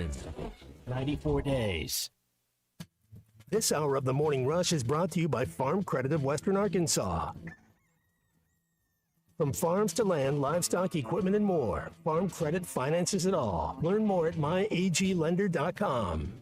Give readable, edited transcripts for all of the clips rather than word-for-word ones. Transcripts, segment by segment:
Live. 94 days. This hour of the Morning Rush is brought to you by Farm Credit of Western Arkansas. From farms to land, livestock, equipment, and more, Farm Credit finances it all. Learn more at myaglender.com.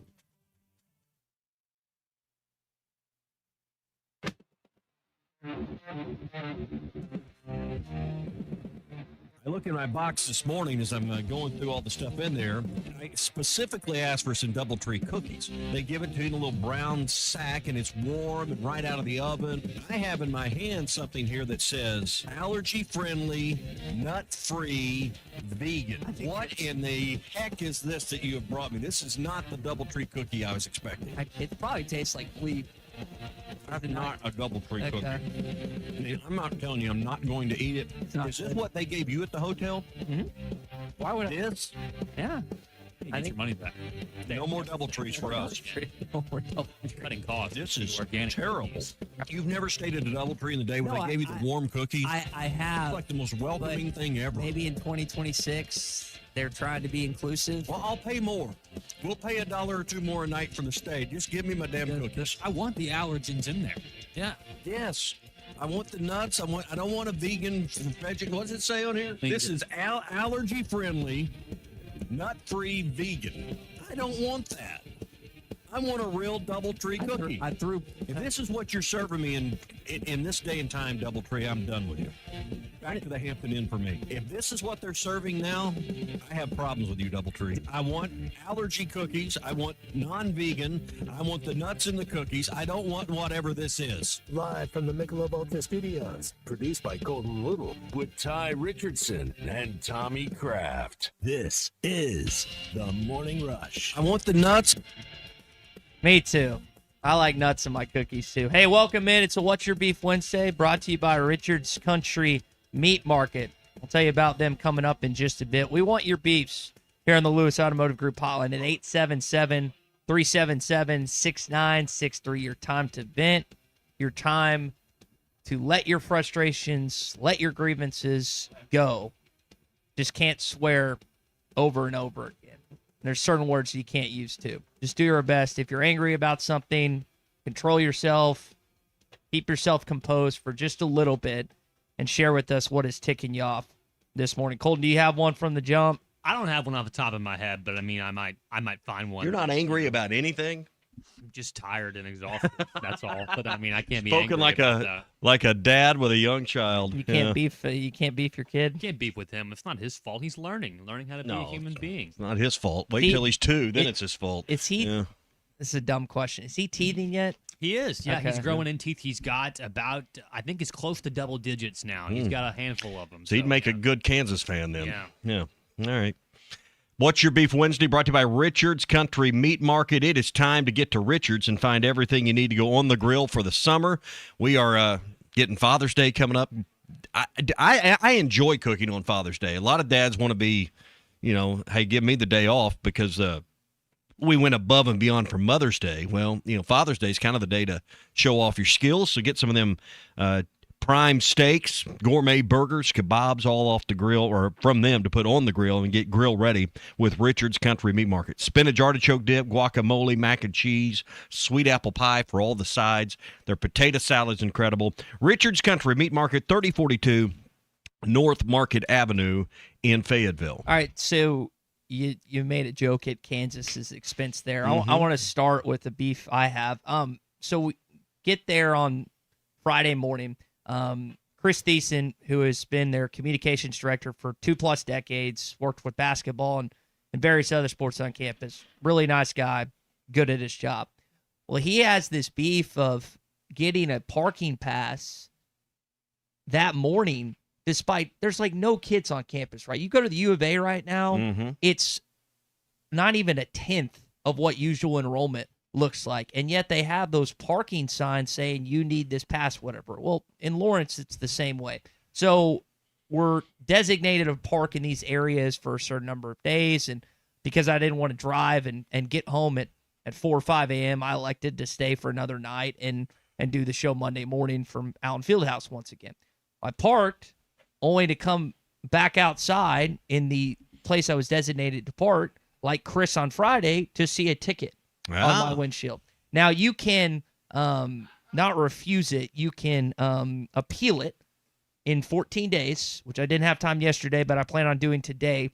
I look in my box this morning as I'm going through all the stuff in there. I specifically asked for some DoubleTree cookies. They give it to you in a little brown sack, and it's warm and right out of the oven. I have in my hand something here that says allergy-friendly, nut-free, vegan. What in the heck is this that you have brought me? This is not the DoubleTree cookie I was expecting. It probably tastes like wheat. That's not a DoubleTree cookie. Okay. I'm not telling you I'm not going to eat it. Is this what they gave you at the hotel? Mm-hmm. Why would this? Yeah. I think your money back. No more DoubleTrees for us. No more DoubleTree. Cutting costs. This is organic. terrible. You've never stayed at a DoubleTree in the day when they gave you the warm cookies? I have. It's like the most welcoming thing ever. Maybe in 2026 they're trying to be inclusive. Well, I'll pay more. We'll pay $1 or $2 more a night from the stay. Just give me my damn cookies. I want the allergens in there. Yeah. Yes. I want the nuts. I don't want a vegan veggie. What does it say on here? This is allergy friendly, nut free vegan. I don't want that. I want a real DoubleTree cookie. If this is what you're serving me in this day and time, DoubleTree, I'm done with you. Back to the Hampton Inn for me. If this is what they're serving now, I have problems with you, DoubleTree. I want allergy cookies. I want non-vegan. I want the nuts in the cookies. I don't want whatever this is. Live from the Michelob Ultra Studios, produced by Colton Little, with Ty Richardson and Tommy Kraft. This is the Morning Rush. I want the nuts. Me too. I like nuts in my cookies too. Hey, welcome in. It's a What's Your Beef Wednesday, brought to you by Richard's Country Meat Market. I'll tell you about them coming up in just a bit. We want your beefs here on the Lewis Automotive Group hotline at 877-377-6963. Your time to vent, your time to let your frustrations, let your grievances go. Just can't swear over and over again. There's certain words you can't use too. Just do your best. If you're angry about something, control yourself, keep yourself composed for just a little bit, and share with us what is ticking you off this morning. Colton, do you have one from the jump? I don't have one off the top of my head, but I mean, I might find one. You're not angry about anything? I'm just tired and exhausted. That's all. But I mean, I can't be Spoken angry like about a that. like a dad with a young child. You can't beef. You can't beef your kid. You can't beef with him. It's not his fault. He's learning how to be a human being. It's not his fault. Wait till he's 2, then it's his fault. Is he? Yeah. This is a dumb question. Is he teething yet? He is. Yeah, Okay. he's growing in teeth. He's got about, I think it's close to double digits now. He's got a handful of them. So he'd make a good Kansas fan then. Yeah. All right. What's Your Beef Wednesday, brought to you by Richard's Country Meat Market. It is time to get to Richard's and find everything you need to go on the grill for the summer. We are getting Father's Day coming up. I enjoy cooking on Father's Day. A lot of dads want to be, hey, give me the day off because we went above and beyond for Mother's Day. Well, Father's Day is kind of the day to show off your skills. So get some of them prime steaks, gourmet burgers, kebabs, all off the grill or from them to put on the grill and get grill ready with Richard's Country Meat Market. Spinach artichoke dip, guacamole, mac and cheese, sweet apple pie for all the sides. Their potato salad's incredible. Richard's Country Meat Market, 3042 North Market Avenue in Fayetteville. All right, so you made a joke at Kansas's expense there. I want to start with the beef I have. So we get there on Friday morning. Chris Thiessen, who has been their communications director for 2+ decades, worked with basketball and various other sports on campus. Really nice guy, good at his job. Well, he has this beef of getting a parking pass that morning, despite there's like no kids on campus, right? You go to the U of A right now, it's not even a 10th of what usual enrollment looks like, and yet they have those parking signs saying you need this pass, whatever. Well, in Lawrence, it's the same way. So we're designated to park in these areas for a certain number of days, and because I didn't want to drive and get home at 4 or 5 a.m., I elected to stay for another night and do the show Monday morning from Allen Fieldhouse once again. I parked only to come back outside in the place I was designated to park, like Chris on Friday, to see a ticket on my windshield. Now, you can not refuse it. You can appeal it in 14 days, which I didn't have time yesterday, but I plan on doing today.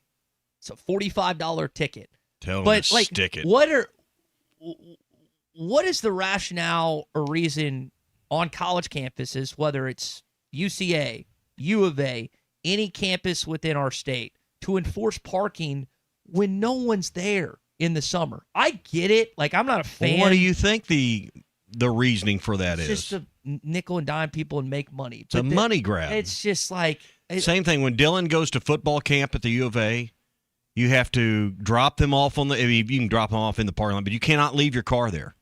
It's a $45 ticket. Tell them to stick it. What is the rationale or reason on college campuses, whether it's UCA, U of A, any campus within our state, to enforce parking when no one's there in the summer? I get it. Like, I'm not a fan. What do you think the reasoning for that is? Just to nickel and dime people and make money. It's a money grab. It's just like same thing when Dylan goes to football camp at the U of A. You have to drop them off I mean, you can drop them off in the parking lot, but you cannot leave your car there.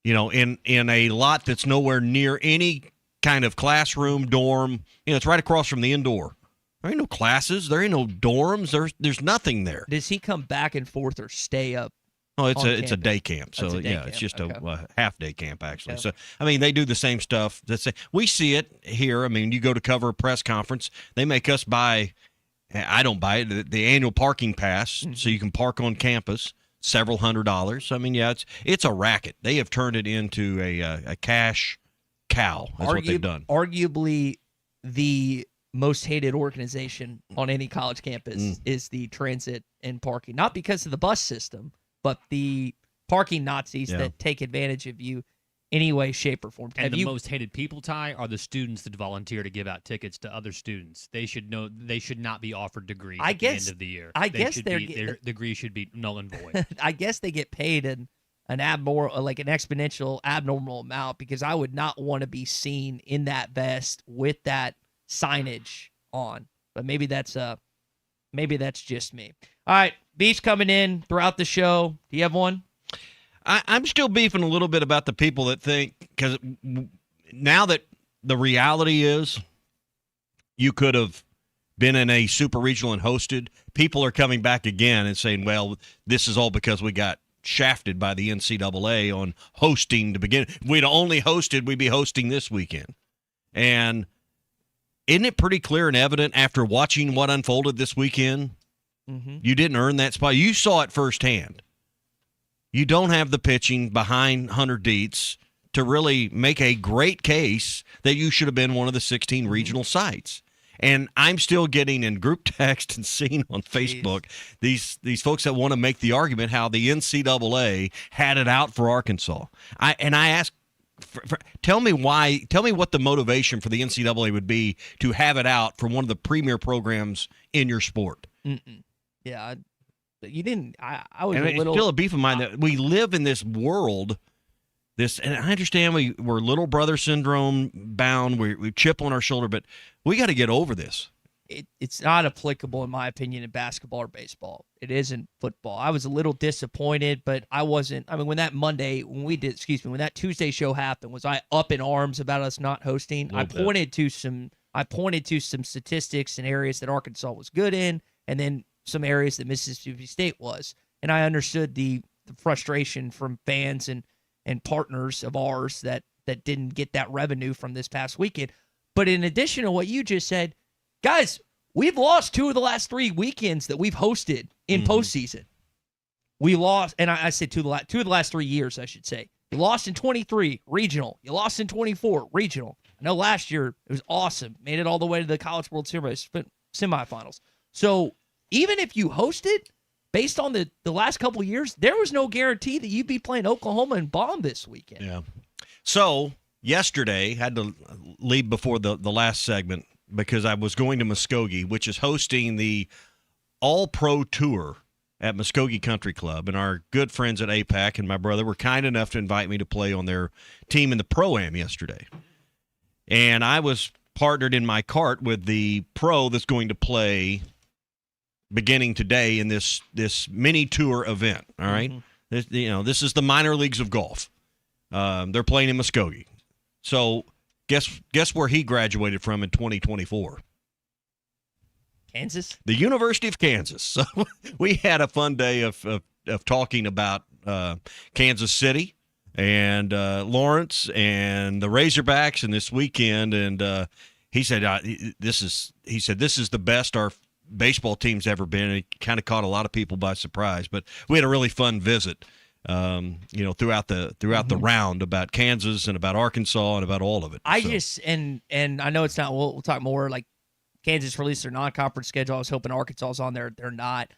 You know, in a lot that's nowhere near any kind of classroom, dorm. You know, it's right across from the indoor. There ain't no classes. There ain't no dorms. There's nothing there. Does he come back and forth or stay up? Oh, it's a day camp. So it's just a half day camp actually. Okay. So I mean, they do the same stuff. We see it here. I mean, you go to cover a press conference, they make us buy. I don't buy it. The annual parking pass, so you can park on campus, several $100s. I mean, yeah, it's a racket. They have turned it into a cash cow. That's what they've done. Arguably, the most hated organization on any college campus is the transit and parking. Not because of the bus system, but the parking Nazis that take advantage of you any way, shape, or form. And the most hated people, Ty, are the students that volunteer to give out tickets to other students. They should know they should not be offered degrees at the end of the year. Their degrees should be null and void. I guess they get paid an abnormal, like an exponential abnormal amount, because I would not want to be seen in that vest with that signage on. But maybe that's just me. All right, beef's coming in throughout the show. Do you have one? I'm still beefing a little bit about the people that think, because now that the reality is you could have been in a super regional and hosted, people are coming back again and saying, well, this is all because we got shafted by the NCAA on hosting to begin. If we'd only hosted, we'd be hosting this weekend. And isn't it pretty clear and evident after watching what unfolded this weekend? Mm-hmm. You didn't earn that spot. You saw it firsthand. You don't have the pitching behind Hunter Dietz to really make a great case that you should have been one of the 16 regional sites. And I'm still getting in group text and seeing on Facebook these folks that want to make the argument how the NCAA had it out for Arkansas. I ask, tell me what the motivation for the NCAA would be to have it out for one of the premier programs in your sport. Yeah, you didn't. I was and a little. It's still a beef of mine that we live in this world. And I understand we're little brother syndrome bound. We chip on our shoulder, but we got to get over this. It's not applicable, in my opinion, in basketball or baseball. It isn't football. I was a little disappointed, but I wasn't. I mean, when that Tuesday show happened, was I up in arms about us not hosting? I pointed to some statistics and areas that Arkansas was good in, and then some areas that Mississippi State was. And I understood the frustration from fans and partners of ours that didn't get that revenue from this past weekend. But in addition to what you just said, guys, we've lost 2 of the last 3 weekends that we've hosted in postseason. We lost, and I said 2 of the last 3 years, I should say. You lost in 23, regional. You lost in 24, regional. I know last year it was awesome. Made it all the way to the College World Series semifinals. So even if you hosted, based on the last couple of years, there was no guarantee that you'd be playing Oklahoma and bomb this weekend. Yeah. So yesterday, had to leave before the last segment because I was going to Muskogee, which is hosting the All-Pro Tour at Muskogee Country Club. And our good friends at APAC and my brother were kind enough to invite me to play on their team in the Pro-Am yesterday. And I was partnered in my cart with the pro that's going to play beginning today in this mini tour event. All right, this is the minor leagues of golf. They're playing in Muskogee. So guess where he graduated from in 2024? Kansas. The University of Kansas. So we had a fun day of talking about Kansas City and Lawrence and the Razorbacks and this weekend. And he said this is the best our baseball team's ever been. It kind of caught a lot of people by surprise, but we had a really fun visit. Throughout the round about Kansas and about Arkansas and about all of it. And I know it's not. We'll talk more. Like Kansas released their non-conference schedule. I was hoping Arkansas's on there. They're not.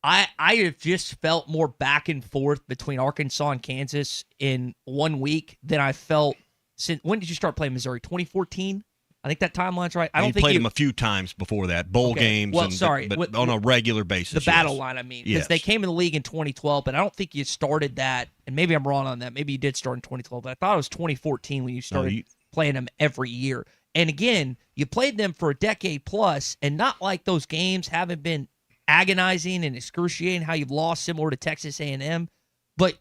I have just felt more back and forth between Arkansas and Kansas in 1 week than I felt since. When did you start playing Missouri? 2014. I think that timeline's right. I don't think played them a few times before that, bowl games. Well, but on a regular basis. The battle line, I mean, because they came in the league in 2012, but I don't think you started that. And maybe I'm wrong on that. Maybe you did start in 2012, but I thought it was 2014 when you started playing them every year. And again, you played them for a decade plus, and not like those games haven't been agonizing and excruciating. How you've lost, similar to Texas A&M, but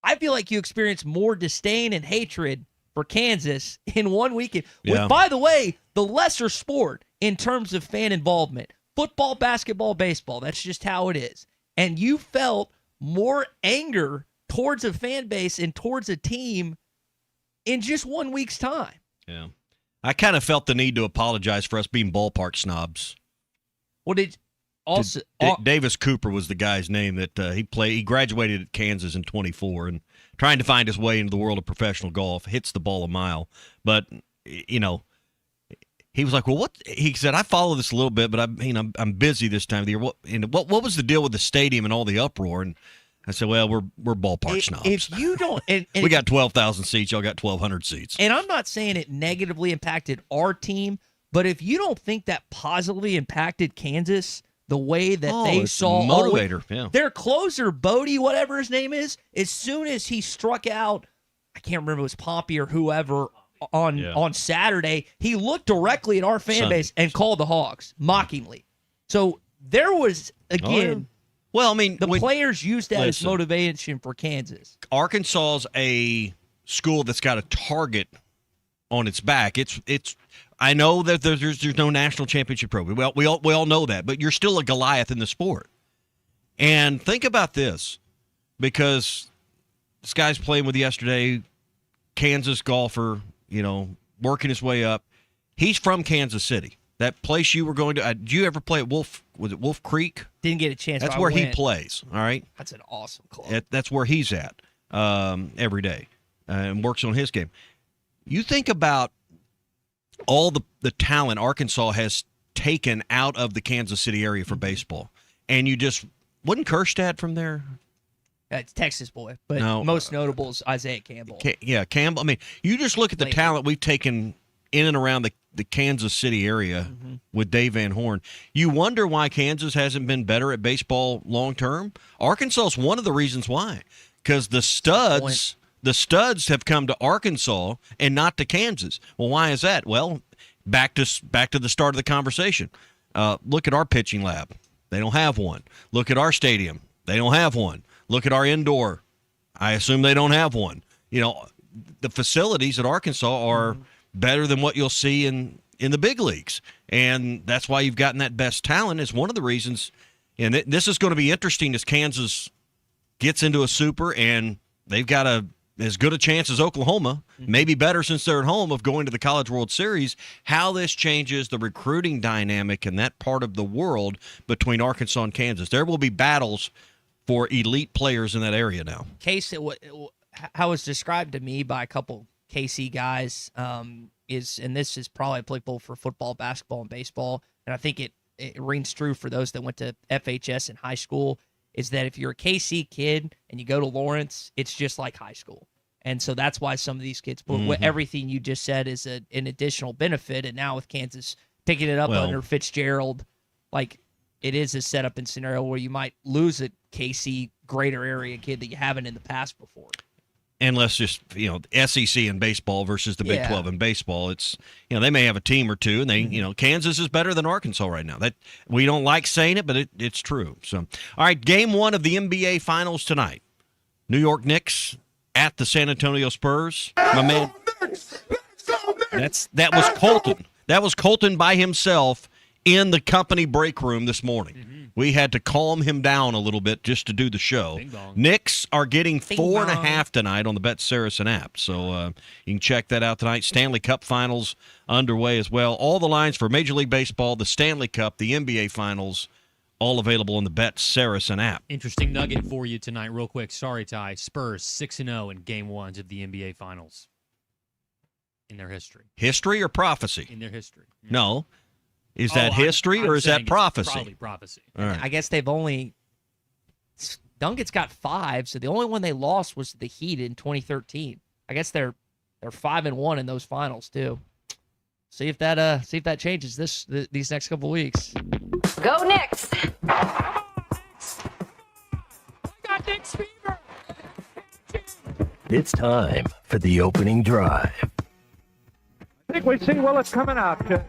I feel like you experienced more disdain and hatred for Kansas in 1 weekend. With, by the way, the lesser sport in terms of fan involvement. Football, basketball, baseball. That's just how it is. And you felt more anger towards a fan base and towards a team in just 1 week's time. Yeah. I kind of felt the need to apologize for us being ballpark snobs. Well, Davis Cooper was the guy's name that he graduated at Kansas in 24 and trying to find his way into the world of professional golf, hits the ball a mile. But, he was like, well, what? He said, I follow this a little bit, but I'm busy this time of the year. What was the deal with the stadium and all the uproar? And I said, well, we're ballpark snobs. If you don't, and we got 12,000 seats, y'all got 1,200 seats. And I'm not saying it negatively impacted our team, but if you don't think that positively impacted Kansas, the way that they saw motivator, their closer, Bodie, whatever his name is, as soon as he struck out, I can't remember if it was Pompey or whoever on Saturday, he looked directly at our fan base and called the Hogs mockingly. So there was again. Well, I mean, the players used that as motivation for Kansas. Arkansas's a school that's got a target on its back. It's. I know that there's no national championship program. Well, we all know that, but you're still a Goliath in the sport. And think about this, because this guy's playing with yesterday, Kansas golfer, working his way up. He's from Kansas City. That place you were going to. Did you ever play at Wolf? Was it Wolf Creek? Didn't get a chance. That's where he plays. All right. That's an awesome club. That's where he's at every day and works on his game. You think about all the talent Arkansas has taken out of the Kansas City area for baseball, and wasn't Kerstad from there? It's Texas boy, but most notable is Isaiah Campbell. Campbell. I mean, you just look at the talent we've taken in and around the Kansas City area with Dave Van Horn. You wonder why Kansas hasn't been better at baseball long term. Arkansas is one of the reasons why, because the studs have come to Arkansas and not to Kansas. Well, why is that? Well, back to the start of the conversation. Look at our pitching lab. They don't have one. Look at our stadium. They don't have one. Look at our indoor. I assume they don't have one. The facilities at Arkansas are better than what you'll see in the big leagues. And that's why you've gotten that best talent is one of the reasons. And this is going to be interesting as Kansas gets into a super and they've got as good a chance as Oklahoma, maybe better since they're at home, of going to the College World Series, how this changes the recruiting dynamic in that part of the world between Arkansas and Kansas. There will be battles for elite players in that area now. How it's described to me by a couple KC guys and this is probably applicable for football, basketball, and baseball, and I think it rings true for those that went to FHS in high school, is that if you're a KC kid and you go to Lawrence, it's just like high school. And so that's why some of these kids put everything you just said is an additional benefit. And now with Kansas picking it up under Fitzgerald, like it is a setup and scenario where you might lose a KC greater area kid that you haven't in the past before. And let's just, SEC in baseball versus the Big 12 in baseball. It's, they may have a team or two, and they, Kansas is better than Arkansas right now. That we don't like saying it, but it's true. So, all right, game one of the NBA Finals tonight. New York Knicks at the San Antonio Spurs. My man, that was Colton. That was Colton by himself in the company break room this morning. We had to calm him down a little bit just to do the show. Knicks are getting 4.5 tonight on the Bet Saracen app. So you can check that out tonight. Stanley Cup Finals underway as well. All the lines for Major League Baseball, the Stanley Cup, the NBA Finals, all available on the Bet Saracen app. Interesting nugget for you tonight, real quick. Sorry, Ty. Spurs 6-0 in Game 1s of the NBA Finals in their history. History or prophecy? In their history. Yeah. No. Is that history or is that prophecy? Probably prophecy. All right. I guess they've only Duncan's got 5, so the only one they lost was the Heat in 2013. I guess they're 5-1 in those finals too. See if that changes these next couple weeks. Go Knicks! I got Knicks fever. It's time for the opening drive. I think we see Willis coming out. Here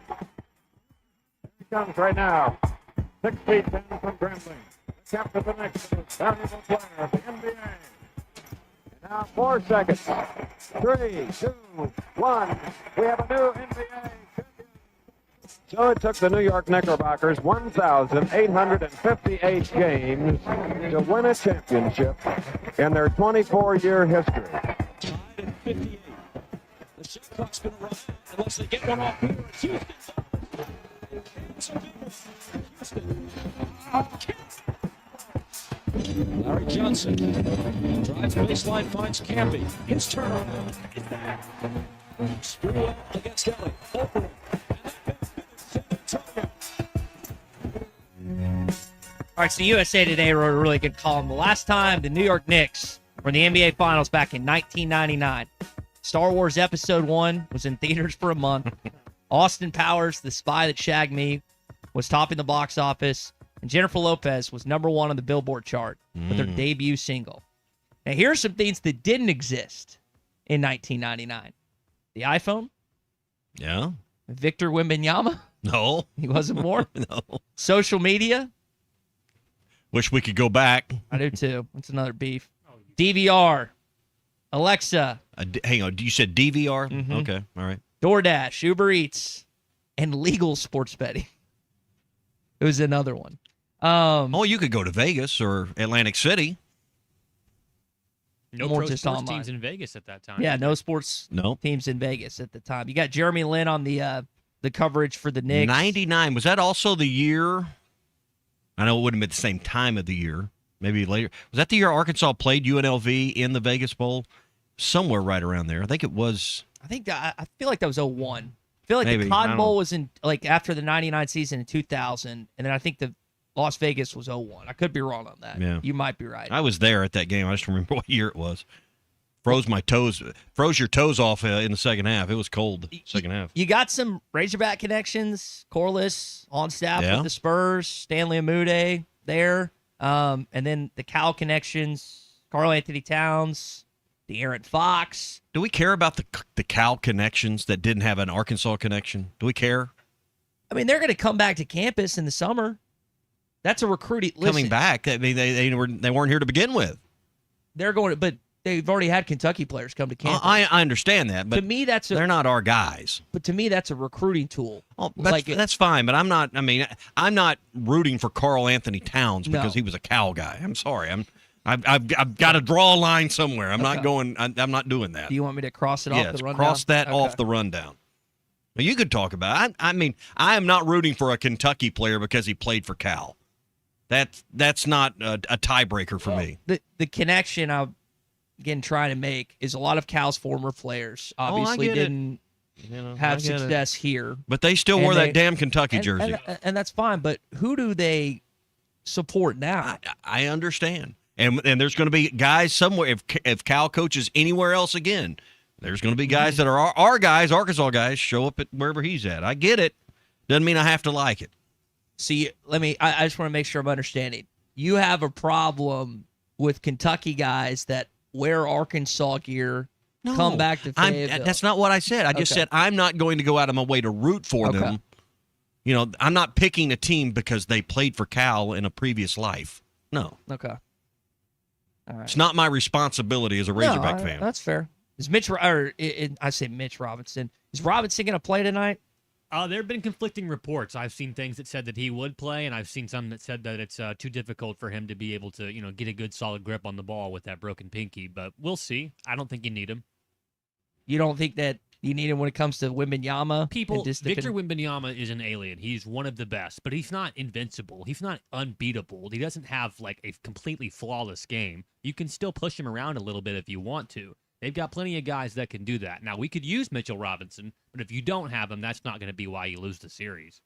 he comes right now. 6 feet 10 from Grambling. The captain of the next valuable player of the NBA. Now 4 seconds. 3, 2, 1. We have a new NBA champion. So it took the New York Knickerbockers 1,858 games to win a championship in their 24-year history. Tied at 58. The shot clock's going to run unless they get one off here. It's Houston. Larry Johnson drives baseline, finds Campy. His turnaround is back. Screw up against Kelly. Open. All right, so USA Today wrote a really good column. The last time the New York Knicks were in the NBA Finals back in 1999. Star Wars Episode 1 was in theaters for a month. Austin Powers, The Spy That Shagged Me, was topping the box office. And Jennifer Lopez was number 1 on the Billboard chart with her debut single. Now, here are some things that didn't exist in 1999. The iPhone. Yeah. Victor Wembanyama. No. He wasn't born. No. Social media. Wish we could go back. I do too. That's another beef. DVR. Alexa. Hang on. You said DVR? Mm-hmm. Okay. All right. DoorDash, Uber Eats, and legal sports betting. It was another one. You could go to Vegas or Atlantic City. No pro sports teams in Vegas at that time. Yeah, no sports teams in Vegas at the time. You got Jeremy Lin on the coverage for the Knicks. 99. Was that also the year? I know it wouldn't have been the same time of the year. Maybe later. Was that the year Arkansas played UNLV in the Vegas Bowl? Somewhere right around there. I think it was. I feel like that was 01. I feel like Maybe. the Cotton Bowl was in after the 99 season in 2000, and then I think the Las Vegas was 01. I could be wrong on that. Yeah. You might be right. I was there at that game. I just remember what year it was. Froze your toes off in the second half. It was cold second half. You got some Razorback connections. Corliss on staff with the Spurs. Stanley Amude there. And then the Cal connections. Karl Anthony Towns. De'Aaron Fox. Do we care about the Cal connections that didn't have an Arkansas connection? Do we care? I mean, they're going to come back to campus in the summer. That's a recruiting. Coming back. I mean, they weren't here to begin with. They're going, but they've already had Kentucky players come to campus. I understand that, but to me, they're not our guys. But to me, that's a recruiting tool. Oh, that's fine, but I'm not. I mean, I'm not rooting for Karl Anthony Towns because he was a Cal guy. I'm sorry. I've got to draw a line somewhere. I'm not going. I'm not doing that. Do you want me to cross it off the rundown? Cross that off the rundown. Well, you could talk about it. I mean, I am not rooting for a Kentucky player because he played for Cal. That's not a tiebreaker for me. The connection I'm again trying to make is a lot of Cal's former players obviously didn't have success here, but they still wore that damn Kentucky jersey, and that's fine. But who do they support now? I understand, and there's going to be guys somewhere if Cal coaches anywhere else again. There's going to be guys that are our guys, Arkansas guys, show up at wherever he's at. I get it. Doesn't mean I have to like it. See, I just want to make sure I'm understanding. You have a problem with Kentucky guys that wear Arkansas gear, come back to Fayetteville. That's not what I said. I just said I'm not going to go out of my way to root for them. You know, I'm not picking a team because they played for Cal in a previous life. No. Okay. All right. It's not my responsibility as a Razorback fan. That's fair. Is I say Mitch Robinson. Is Robinson going to play tonight? There have been conflicting reports. I've seen things that said that he would play, and I've seen some that said that it's too difficult for him to be able to, get a good solid grip on the ball with that broken pinky. But we'll see. I don't think you need him. You don't think that you need him when it comes to Wembanyama? Victor Wembanyama is an alien. He's one of the best, but he's not invincible. He's not unbeatable. He doesn't have like a completely flawless game. You can still push him around a little bit if you want to. They've got plenty of guys that can do that. Now, we could use Mitchell Robinson, but if you don't have him, that's not going to be why you lose the series.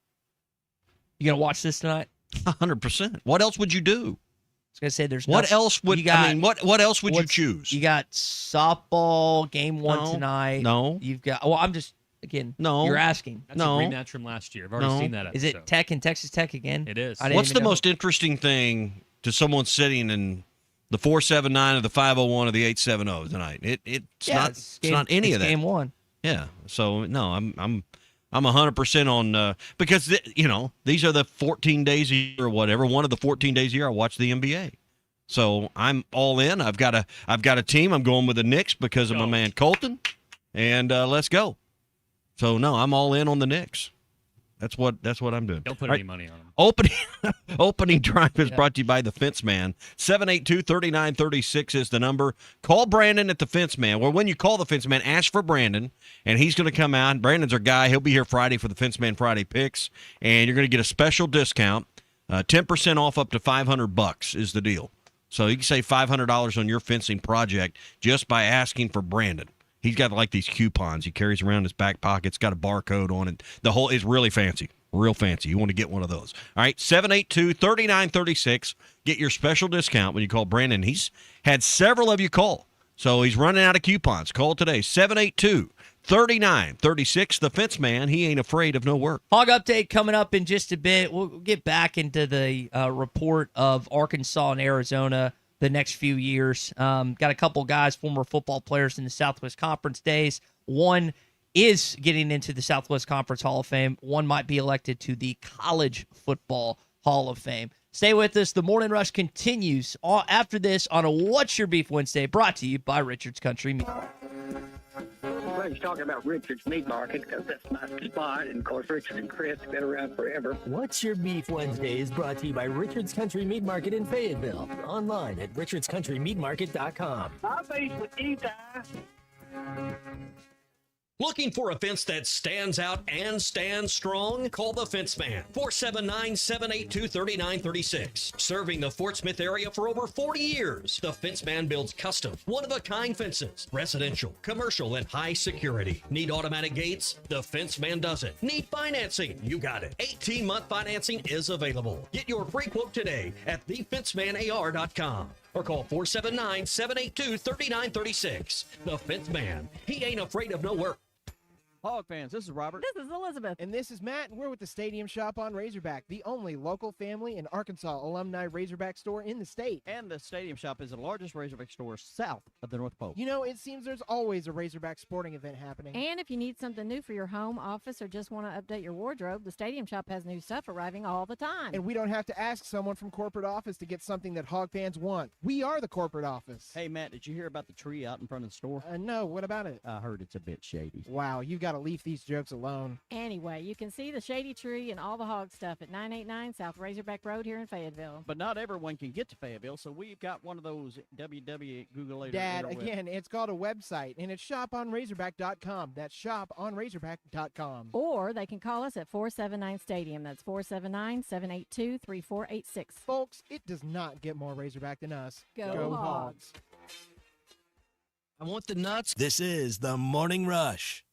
You going to watch this tonight? 100%. What else would you do? I was going to say there's what else would what else would you choose? You got softball game 1 tonight. No. You've got I'm just no. You're asking. That's a rematch from last year. I've already seen that episode. Is it Tech and Texas Tech again? It is. What's the most interesting thing to someone sitting in the 479 or the 501 or the 870 tonight? It's not any of that. Game 1. Yeah. So no, I'm 100% on because these are the 14 days a year or whatever. One of the 14 days a year I watch the NBA. So I'm all in. I've got a team. I'm going with the Knicks because of my man Colton, and let's go. So no, I'm all in on the Knicks. That's what I'm doing. Don't put any money on them. Opening drive is brought to you by the Fence Man. 782-3936 is the number. Call Brandon at the Fence Man. Well, when you call the Fence Man, ask for Brandon, and he's going to come out. Brandon's our guy. He'll be here Friday for the Fence Man Friday picks, and you're going to get a special discount, 10% off up to $500 is the deal. So you can save $500 on your fencing project just by asking for Brandon. He's got like these coupons he carries around in his back pocket. It's got a barcode on it. The whole is really fancy, real fancy. You want to get one of those. All right, 782-3936. Get your special discount when you call Brandon. He's had several of you call, so he's running out of coupons. Call today, 782-3936. The Fence Man, he ain't afraid of no work. Hog update coming up in just a bit. We'll get back into the report of Arkansas and Arizona the next few years. Got a couple guys, former football players in the Southwest Conference days. One is getting into the Southwest Conference Hall of Fame. One might be elected to the College Football Hall of Fame. Stay with us. The Morning Rush continues after this on a What's Your Beef Wednesday, brought to you by Richard's Country Meat. He's talking about Richard's Meat Market because that's my spot, and of course Richard and Chris have been around forever. What's Your Beef Wednesday is brought to you by Richard's Country Meat Market in Fayetteville. Online at richardscountrymeatmarket.com. I'll face with you guys. Looking for a fence that stands out and stands strong? Call the Fence Man, 479-782-3936. Serving the Fort Smith area for over 40 years, the Fence Man builds custom, one-of-a-kind fences, residential, commercial, and high security. Need automatic gates? The Fence Man does it. Need financing? You got it. 18-month financing is available. Get your free quote today at thefencemanar.com. or call 479-782-3936. The Fence Man. He ain't afraid of no work. Hog fans, this is Robert. This is Elizabeth. And this is Matt, and we're with the Stadium Shop on Razorback, the only local family and Arkansas alumni Razorback store in the state. And the Stadium Shop is the largest Razorback store south of the North Pole. You know, it seems there's always a Razorback sporting event happening. And if you need something new for your home, office, or just want to update your wardrobe, the Stadium Shop has new stuff arriving all the time. And we don't have to ask someone from corporate office to get something that Hog fans want. We are the corporate office. Hey, Matt, did you hear about the tree out in front of the store? No, what about it? I heard it's a bit shady. Wow, you got to leave these jokes alone. Anyway, you can see the shady tree and all the hog stuff at 989 South Razorback Road here in Fayetteville. But not everyone can get to Fayetteville, so we've got one of those www. Dad, again, it's called a website, and it's shoponrazorback.com. That's shoponrazorback.com. Or they can call us at 479 Stadium. That's 479-782-3486. Folks, it does not get more Razorback than us. Go Hogs. I want the nuts. This is the Morning Rush.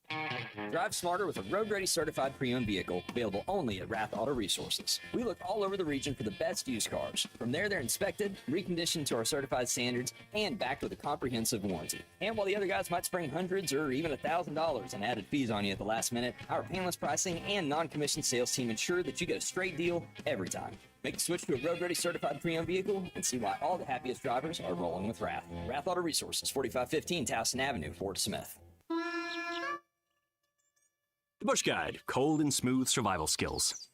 Drive smarter with a road-ready certified pre-owned vehicle available only at Rath Auto Resources. We look all over the region for the best used cars. From there, they're inspected, reconditioned to our certified standards, and backed with a comprehensive warranty. And while the other guys might spring hundreds or even $1,000 in added fees on you at the last minute, our painless pricing and non-commissioned sales team ensure that you get a straight deal every time. Make the switch to a road-ready certified pre-owned vehicle and see why all the happiest drivers are rolling with Rath. Rath Auto Resources, 4515 Towson Avenue, Fort Smith. The Bush Guide, cold and smooth survival skills.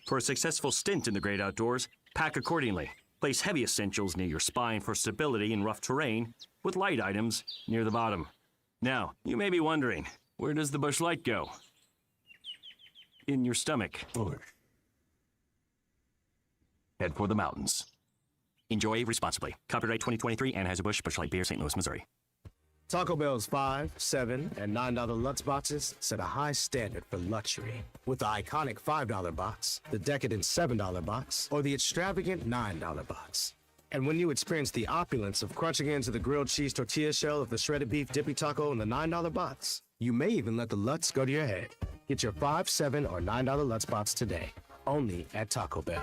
For a successful stint in the great outdoors, pack accordingly. Place heavy essentials near your spine for stability in rough terrain, with light items near the bottom. Now, you may be wondering, where does the Bush Light go? in your stomach. Head for the mountains. Enjoy responsibly. Copyright 2023 Anheuser-Busch, Busch Light Beer, St. Louis, Missouri. Taco Bell's $5, $7, and $9 Lutz boxes set a high standard for luxury. With the iconic $5 box, the decadent $7 box, or the extravagant $9 box. And when you experience the opulence of crunching into the grilled cheese tortilla shell of the shredded beef dippy taco in the $9 box, you may even let the Lutz go to your head. Get your $5, $7, or $9 Lutz box today, only at Taco Bell.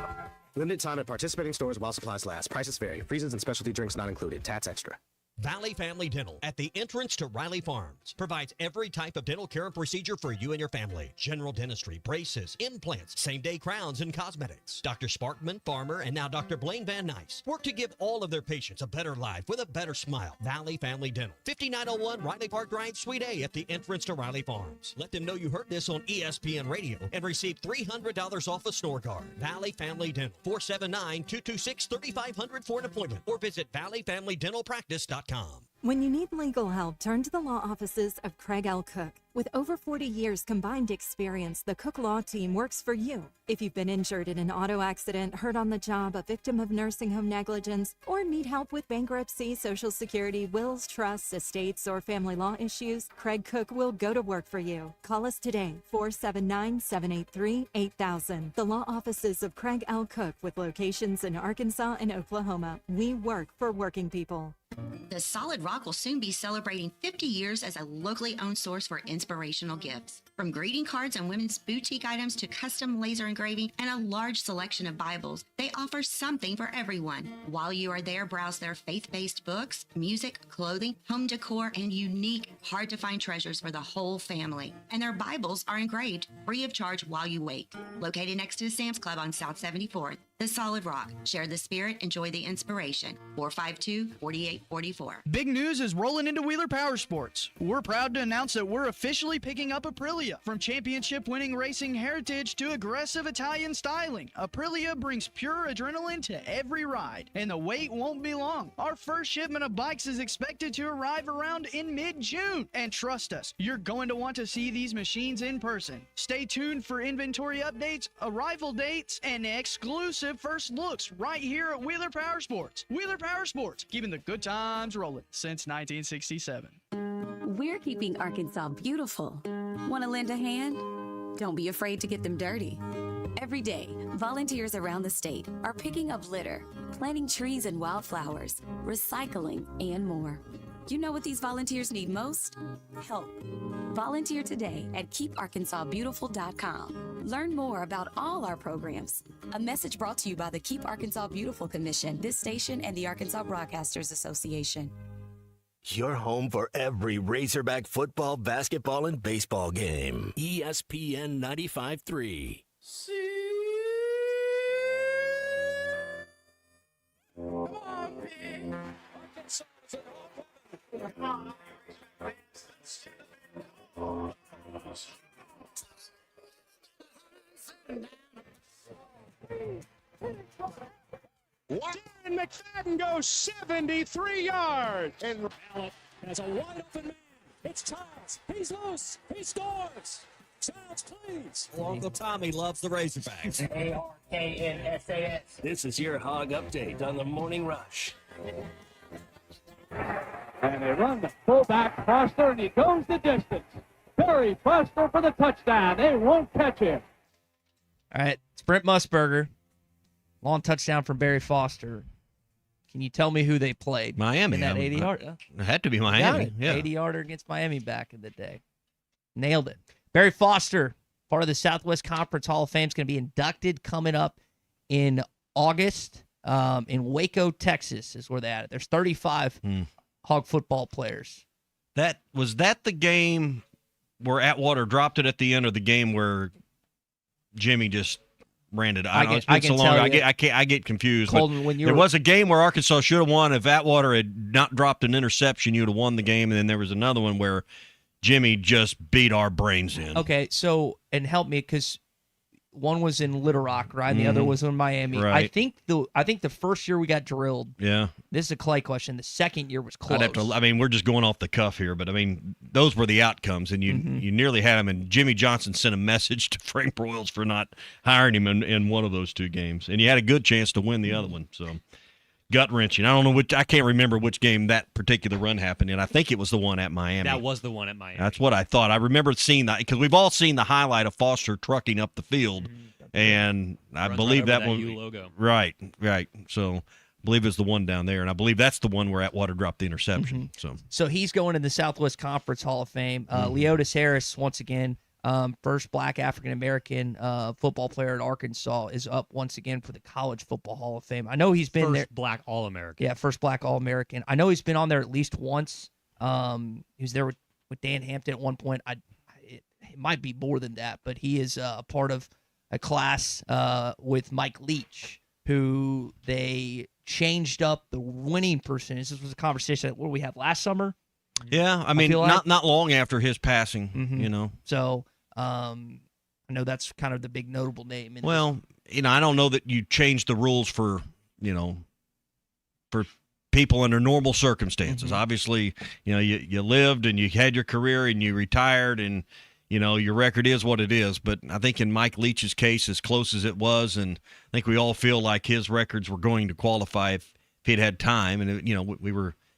Limited time at participating stores while supplies last. Prices vary. Freezes and specialty drinks not included. Tats extra. Valley Family Dental at the entrance to Riley Farms provides every type of dental care and procedure for you and your family. General dentistry, braces, implants, same-day crowns, and cosmetics. Dr. Sparkman, Farmer, and now Dr. Blaine Van Nice work to give all of their patients a better life with a better smile. Valley Family Dental, 5901 Riley Park Drive, Suite A at the entrance to Riley Farms. Let them know you heard this on ESPN Radio and receive $300 off a snore guard. Valley Family Dental, 479-226-3500 for an appointment or visit valleyfamilydentalpractice.com. When you need legal help, turn to the law offices of Craig L. Cook. With over 40 years combined experience, the Cook Law Team works for you. If you've been injured in an auto accident, hurt on the job, a victim of nursing home negligence, or need help with bankruptcy, Social Security, wills, trusts, estates, or family law issues, Craig Cook will go to work for you. Call us today, 479-783-8000. The law offices of Craig L. Cook with locations in Arkansas and Oklahoma. We work for working people. The Solid Rock will soon be celebrating 50 years as a locally owned source for inspirational gifts. From greeting cards and women's boutique items to custom laser engraving and a large selection of Bibles, they offer something for everyone. While you are there, browse their faith-based books, music, clothing, home decor, and unique, hard-to-find treasures for the whole family. And their Bibles are engraved free of charge while you wait. Located next to the Sam's Club on South 74th. The Solid Rock. Share the spirit, enjoy the inspiration. 452-4844. Big news is rolling into Wheeler Power Sports. We're proud to announce that we're officially picking up Aprilia. From championship-winning racing heritage to aggressive Italian styling, Aprilia brings pure adrenaline to every ride, and the wait won't be long. Our first shipment of bikes is expected to arrive around in mid-June. And trust us, you're going to want to see these machines in person. Stay tuned for inventory updates, arrival dates, and exclusive first looks right here at Wheeler Power Sports. Wheeler Power Sports, keeping the good times rolling since 1967. We're keeping Arkansas beautiful. Want to lend a hand? Don't be afraid to get them dirty. Every day, volunteers around the state are picking up litter, planting trees and wildflowers, recycling, and more. You know what these volunteers need most? Help. Volunteer today at KeepArkansasBeautiful.com. Learn more about all our programs. A message brought to you by the Keep Arkansas Beautiful Commission, this station, and the Arkansas Broadcasters Association. Your home for every Razorback football, basketball, and baseball game. ESPN 95.3. Come on, Pete. Arkansas is at home. Dan McFadden goes 73 yards. And Allen has a wide open man. It's Childs. He's loose. He scores. Childs, please. Uncle Tommy loves the Razorbacks. ARKNSAS. This is your Hog Update on the Morning Rush. And they run the fullback Foster, and he goes the distance. Barry Foster for the touchdown. They won't catch him. All right, it's Brent Musburger. Long touchdown from Barry Foster. Can you tell me who they played? Miami. In that 80-yard? It had to be Miami. Yeah. 80-yarder against Miami back in the day. Nailed it. Barry Foster, part of the Southwest Conference Hall of Fame, is going to be inducted coming up in August in Waco, Texas is where they're at. There's 35 Hog football players. Was that the game where Atwater dropped it at the end, of the game where Jimmy just ran it? I get confused. Colton, there was a game where Arkansas should have won if Atwater had not dropped an interception. You would have won the game, and then there was another one where Jimmy just beat our brains in. Okay, so, and help me, because one was in Little Rock, right? And the other was in Miami. Right. I think the first year we got drilled. Yeah. This is a Clay question. The second year was close. We're just going off the cuff here, but those were the outcomes, and you nearly had him. And Jimmy Johnson sent a message to Frank Broyles for not hiring him in one of those two games, and you had a good chance to win the other one. So gut wrenching. I can't remember which game that particular run happened in. I think it was the one at Miami. That was the one at Miami. That's what I thought. I remember seeing that because we've all seen the highlight of Foster trucking up the field, and I believe that one. U logo. Right. So I believe it's the one down there, and I believe that's the one where Atwater dropped the interception. So he's going in the Southwest Conference Hall of Fame. Leotis Harris, once again, first Black African American football player at Arkansas, is up once again for the College Football Hall of Fame. I know he's been there. First Black All-American. Yeah, first Black All-American. I know he's been on there at least once. He was there with Dan Hampton at one point. It might be more than that, but he is a part of a class with Mike Leach, who they changed up the winning percentage. This was a conversation that we had last summer. Yeah, I mean, not long after his passing, So I know that's kind of the big notable name. Well, I don't know that you changed the rules for people under normal circumstances. Obviously, you lived and you had your career and you retired and, your record is what it is. But I think in Mike Leach's case, as close as it was, and I think we all feel like his records were going to qualify if he'd had time. And,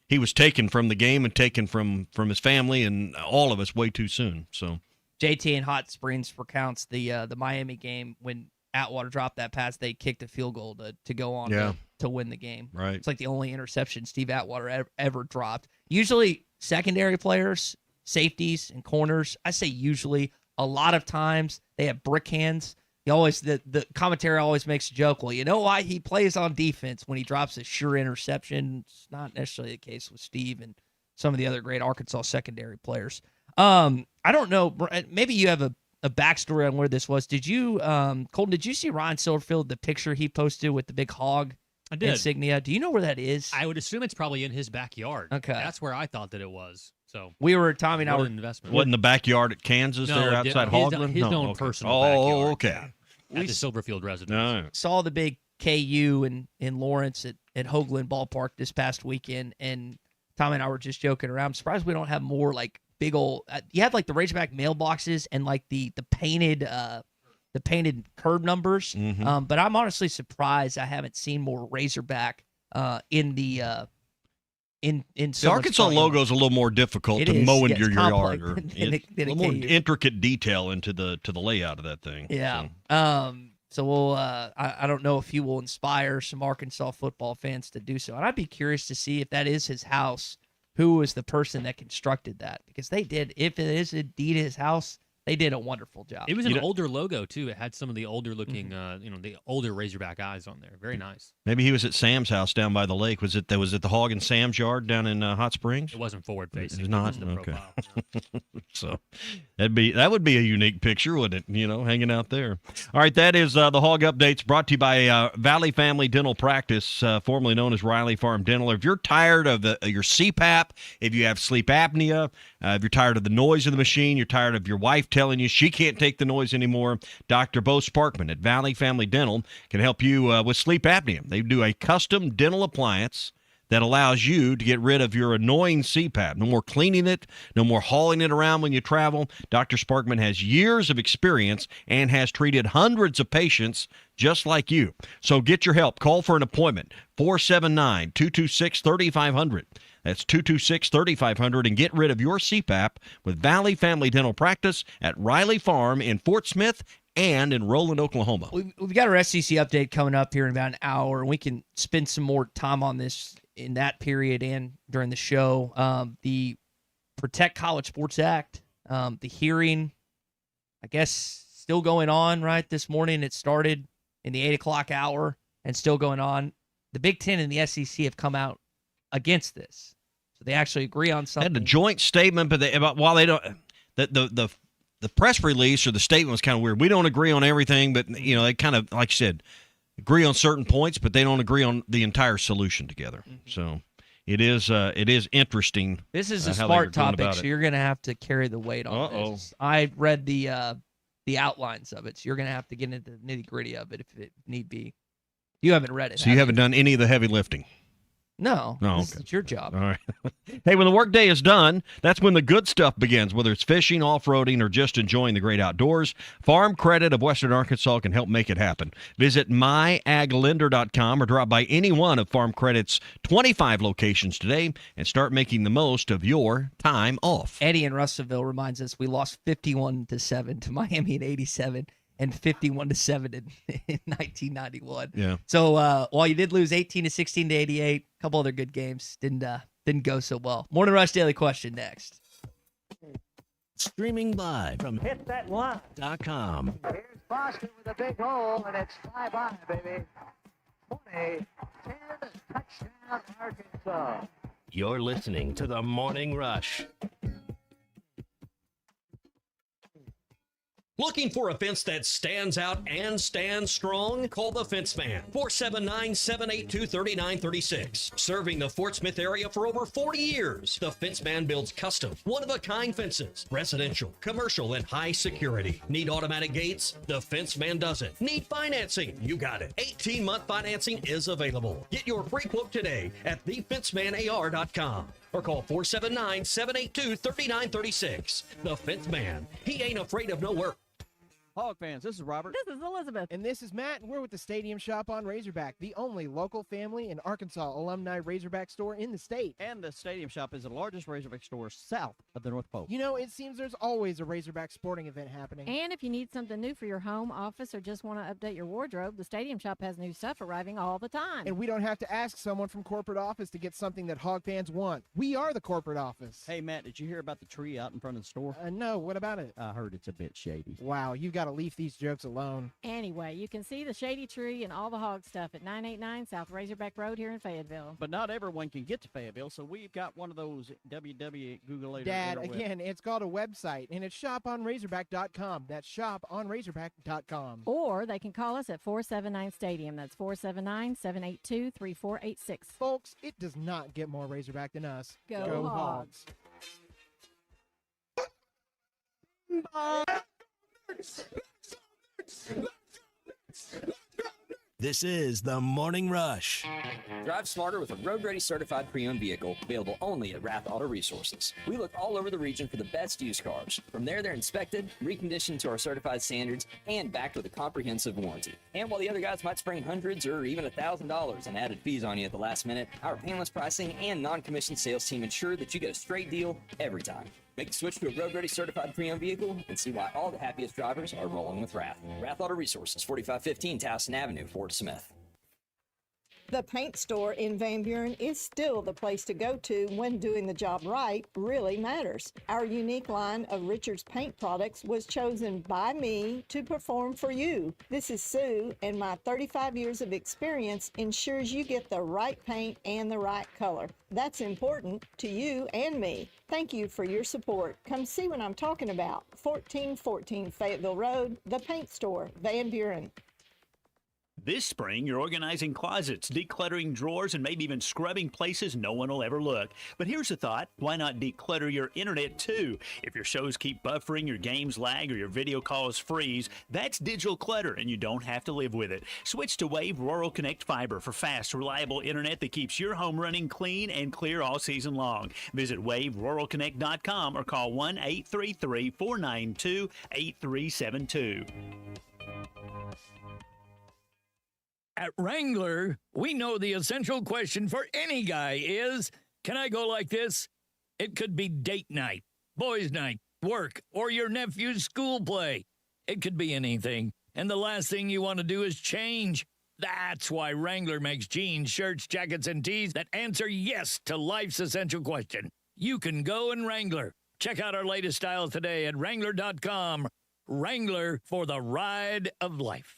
he was taken from the game and taken from his family and all of us way too soon. So JT in Hot Springs recounts the Miami game when Atwater dropped that pass. They kicked a field goal to go on to win the game. Right. It's like the only interception Steve Atwater ever dropped. Usually secondary players, safeties and corners, I say usually, a lot of times they have brick hands. The commentary always makes a joke. Well, you know why he plays on defense when he drops a sure interception? It's not necessarily the case with Steve and some of the other great Arkansas secondary players. I don't know. Maybe you have a backstory on where this was. Did you, Colton, did you see Ryan Silverfield, the picture he posted with the big hog I did. insignia? Do you know where that is? I would assume it's probably in his backyard. Okay. That's where I thought that it was. So Tommy and I were investment. Wasn't the backyard at Kansas there outside Hogland? His own personal backyard. Okay. At the Silverfield residence. Saw the big KU in Lawrence at Hoagland Ballpark this past weekend, and Tommy and I were just joking around. I'm surprised we don't have more like big old. You had like the Razorback mailboxes and like the painted curb numbers. But I'm honestly surprised I haven't seen more Razorback in the. In the Arkansas logo is a little more difficult to mow into your yard, or than a little more intricate detail into the layout of that thing. Yeah. So we'll. I don't know if he will inspire some Arkansas football fans to do so, and I'd be curious to see if that is his house. Who was the person that constructed that? Because they did. If it is indeed his house, they did a wonderful job. It was an older logo too. It had some of the older looking, the older Razorback eyes on there. Very nice. Maybe he was at Sam's house down by the lake. Was it the Hog and Sam's yard down in Hot Springs? It wasn't forward facing. It's not. It was the Okay. profile. So that would be a unique picture, wouldn't it? Hanging out there. All right, that is the Hog Updates brought to you by Valley Family Dental Practice, formerly known as Riley Farm Dental. If you're tired of your CPAP, if you have sleep apnea, if you're tired of the noise of the machine, you're tired of your wife telling you she can't take the noise anymore, Dr. Bo Sparkman at Valley Family Dental can help you with sleep apnea. They do a custom dental appliance that allows you to get rid of your annoying CPAP. No more cleaning it, no more hauling it around when you travel. Dr. Sparkman has years of experience and has treated hundreds of patients just like you. So get your help. Call for an appointment, 479-226-3500. That's 226-3500, and get rid of your CPAP with Valley Family Dental Practice at Riley Farm in Fort Smith and in Roland, Oklahoma. We've got our SEC update coming up here in about an hour, and we can spend some more time on this in that period and during the show. The Protect College Sports Act, the hearing, I guess, still going on, right? This morning it started in the 8 o'clock hour and still going on. The Big Ten and the SEC have come out against this. So they actually agree on something. They had a joint statement, but while they don't, the press release or the statement was kind of weird. We don't agree on everything, but they kind of, like you said, agree on certain points, but they don't agree on the entire solution together. So it is interesting. This is a smart topic, so you're going to have to carry the weight on this. I read the the outlines of it. So you're going to have to get into the nitty-gritty of it if it need be. You haven't read it. So you haven't done any of the heavy lifting? No. No, This is your job. All right. Hey, when the workday is done, that's when the good stuff begins, whether it's fishing, off-roading, or just enjoying the great outdoors. Farm Credit of Western Arkansas can help make it happen. Visit myaglender.com or drop by any one of Farm Credit's 25 locations today and start making the most of your time off. Eddie in Russellville reminds us we lost 51-7 to Miami in 87 and 51-7 in 1991. Yeah. So while you did lose 18-16 to 88, a couple other good games didn't go so well. Morning Rush Daily Question next. Streaming live from Hit that line. .com. Here's Foster with a big hole, and it's bye-bye, baby. 20-10, touchdown, Arkansas. You're listening to the Morning Rush. Looking for a fence that stands out and stands strong? Call the Fence Man, 479-782-3936. Serving the Fort Smith area for over 40 years, the Fence Man builds custom, one-of-a-kind fences, residential, commercial, and high security. Need automatic gates? The Fence Man does it. Need financing? You got it. 18-month financing is available. Get your free quote today at thefencemanar.com. or call 479-782-3936. The Fence Man. He ain't afraid of no work. Hog fans, this is Robert. This is Elizabeth. And this is Matt, and we're with the Stadium Shop on Razorback, the only local family and Arkansas alumni Razorback store in the state. And the Stadium Shop is the largest Razorback store south of the North Pole. You know, it seems there's always a Razorback sporting event happening. And if you need something new for your home, office, or just want to update your wardrobe, the Stadium Shop has new stuff arriving all the time. And we don't have to ask someone from corporate office to get something that hog fans want. We are the corporate office. Hey, Matt, did you hear about the tree out in front of the store? No, what about it? I heard it's a bit shady. Wow, you've got to leave these jokes alone. Anyway, you can see the shady tree and all the hog stuff at 989 South Razorback Road here in Fayetteville. But not everyone can get to Fayetteville, so we've got one of those www. Dad, again, it's called a website, and it's shoponrazorback.com. That's shoponrazorback.com. Or they can call us at 479 Stadium. That's 479-782-3486. Folks, it does not get more Razorback than us. Go Hogs. This is the Morning Rush. Drive smarter with a road-ready certified pre-owned vehicle available only at Rath Auto Resources. We look all over the region for the best used cars. From there, they're inspected, reconditioned to our certified standards, and backed with a comprehensive warranty. And while the other guys might spring hundreds or even $1,000 in added fees on you at the last minute, our painless pricing and non-commissioned sales team ensure that you get a straight deal every time. Make the switch to a road-ready certified pre-owned vehicle and see why all the happiest drivers are rolling with Rath. Rath Auto Resources, 4515 Towson Avenue, Fort Smith. The paint store in Van Buren is still the place to go to when doing the job right really matters. Our unique line of Richards paint products was chosen by me to perform for you. This is Sue, and my 35 years of experience ensures you get the right paint and the right color. That's important to you and me. Thank you for your support. Come see what I'm talking about. 1414 Fayetteville Road, the paint store, Van Buren. This spring, you're organizing closets, decluttering drawers, and maybe even scrubbing places no one will ever look. But here's a thought. Why not declutter your internet, too? If your shows keep buffering, your games lag, or your video calls freeze, that's digital clutter, and you don't have to live with it. Switch to Wave Rural Connect Fiber for fast, reliable internet that keeps your home running clean and clear all season long. Visit waveruralconnect.com or call 1-833-492-8372. At Wrangler, we know the essential question for any guy is, can I go like this? It could be date night, boys' night, work, or your nephew's school play. It could be anything, and the last thing you want to do is change. That's why Wrangler makes jeans, shirts, jackets, and tees that answer yes to life's essential question. You can go in Wrangler. Check out our latest styles today at Wrangler.com. Wrangler for the ride of life.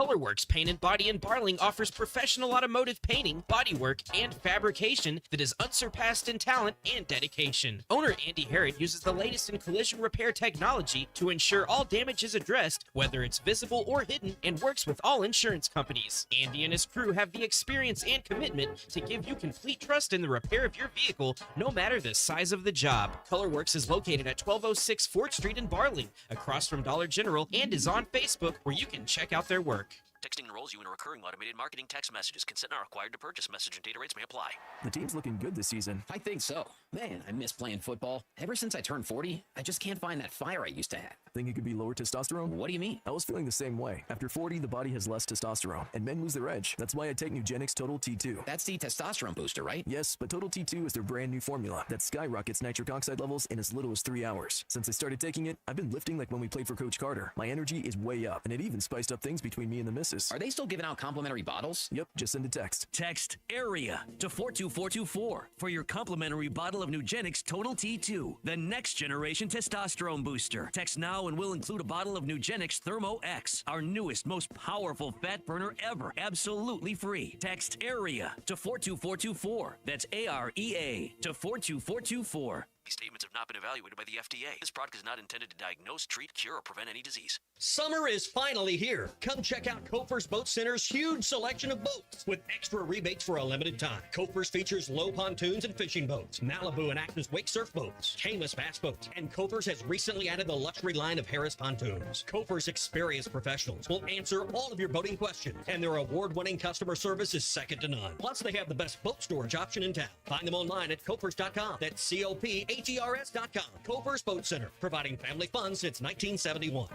Colorworks Paint and Body in Barling offers professional automotive painting, bodywork, and fabrication that is unsurpassed in talent and dedication. Owner Andy Harrod uses the latest in collision repair technology to ensure all damage is addressed, whether it's visible or hidden, and works with all insurance companies. Andy and his crew have the experience and commitment to give you complete trust in the repair of your vehicle, no matter the size of the job. Colorworks is located at 1206 4th Street in Barling, across from Dollar General, and is on Facebook, where you can check out their work. Texting enrolls you in a recurring automated marketing text messages. Consent not required to purchase. Message and data rates may apply. The team's looking good this season. I think so. Man, I miss playing football. Ever since I turned 40, I just can't find that fire I used to have. Think it could be lower testosterone? What do you mean? I was feeling the same way. After 40, the body has less testosterone, and men lose their edge. That's why I take Nugenix Total T2. That's the testosterone booster, right? Yes, but Total T2 is their brand new formula that skyrockets nitric oxide levels in as little as 3 hours. Since I started taking it, I've been lifting like when we played for Coach Carter. My energy is way up, and it even spiced up things between me and the missus. Are they still giving out complimentary bottles? Yep, just send a text. Text AREA to 42424 for your complimentary bottle of Nugenix Total T2, the next generation testosterone booster. Text now and we'll include a bottle of Nugenix Thermo X, our newest, most powerful fat burner ever, absolutely free. Text AREA to 42424. That's AREA to 42424. These statements have not been evaluated by the FDA. This product is not intended to diagnose, treat, cure, or prevent any disease. Summer is finally here. Come check out Kofer's Boat Center's huge selection of boats with extra rebates for a limited time. Kofer's features low pontoons and fishing boats, Malibu and Actors wake surf boats, Caymas bass boats, and Kofer's has recently added the luxury line of Harris pontoons. Kofer's experienced professionals will answer all of your boating questions, and their award-winning customer service is second to none. Plus, they have the best boat storage option in town. Find them online at Kofers.com. That's COPHERS.com. Kofer's Boat Center, providing family fun since 1971.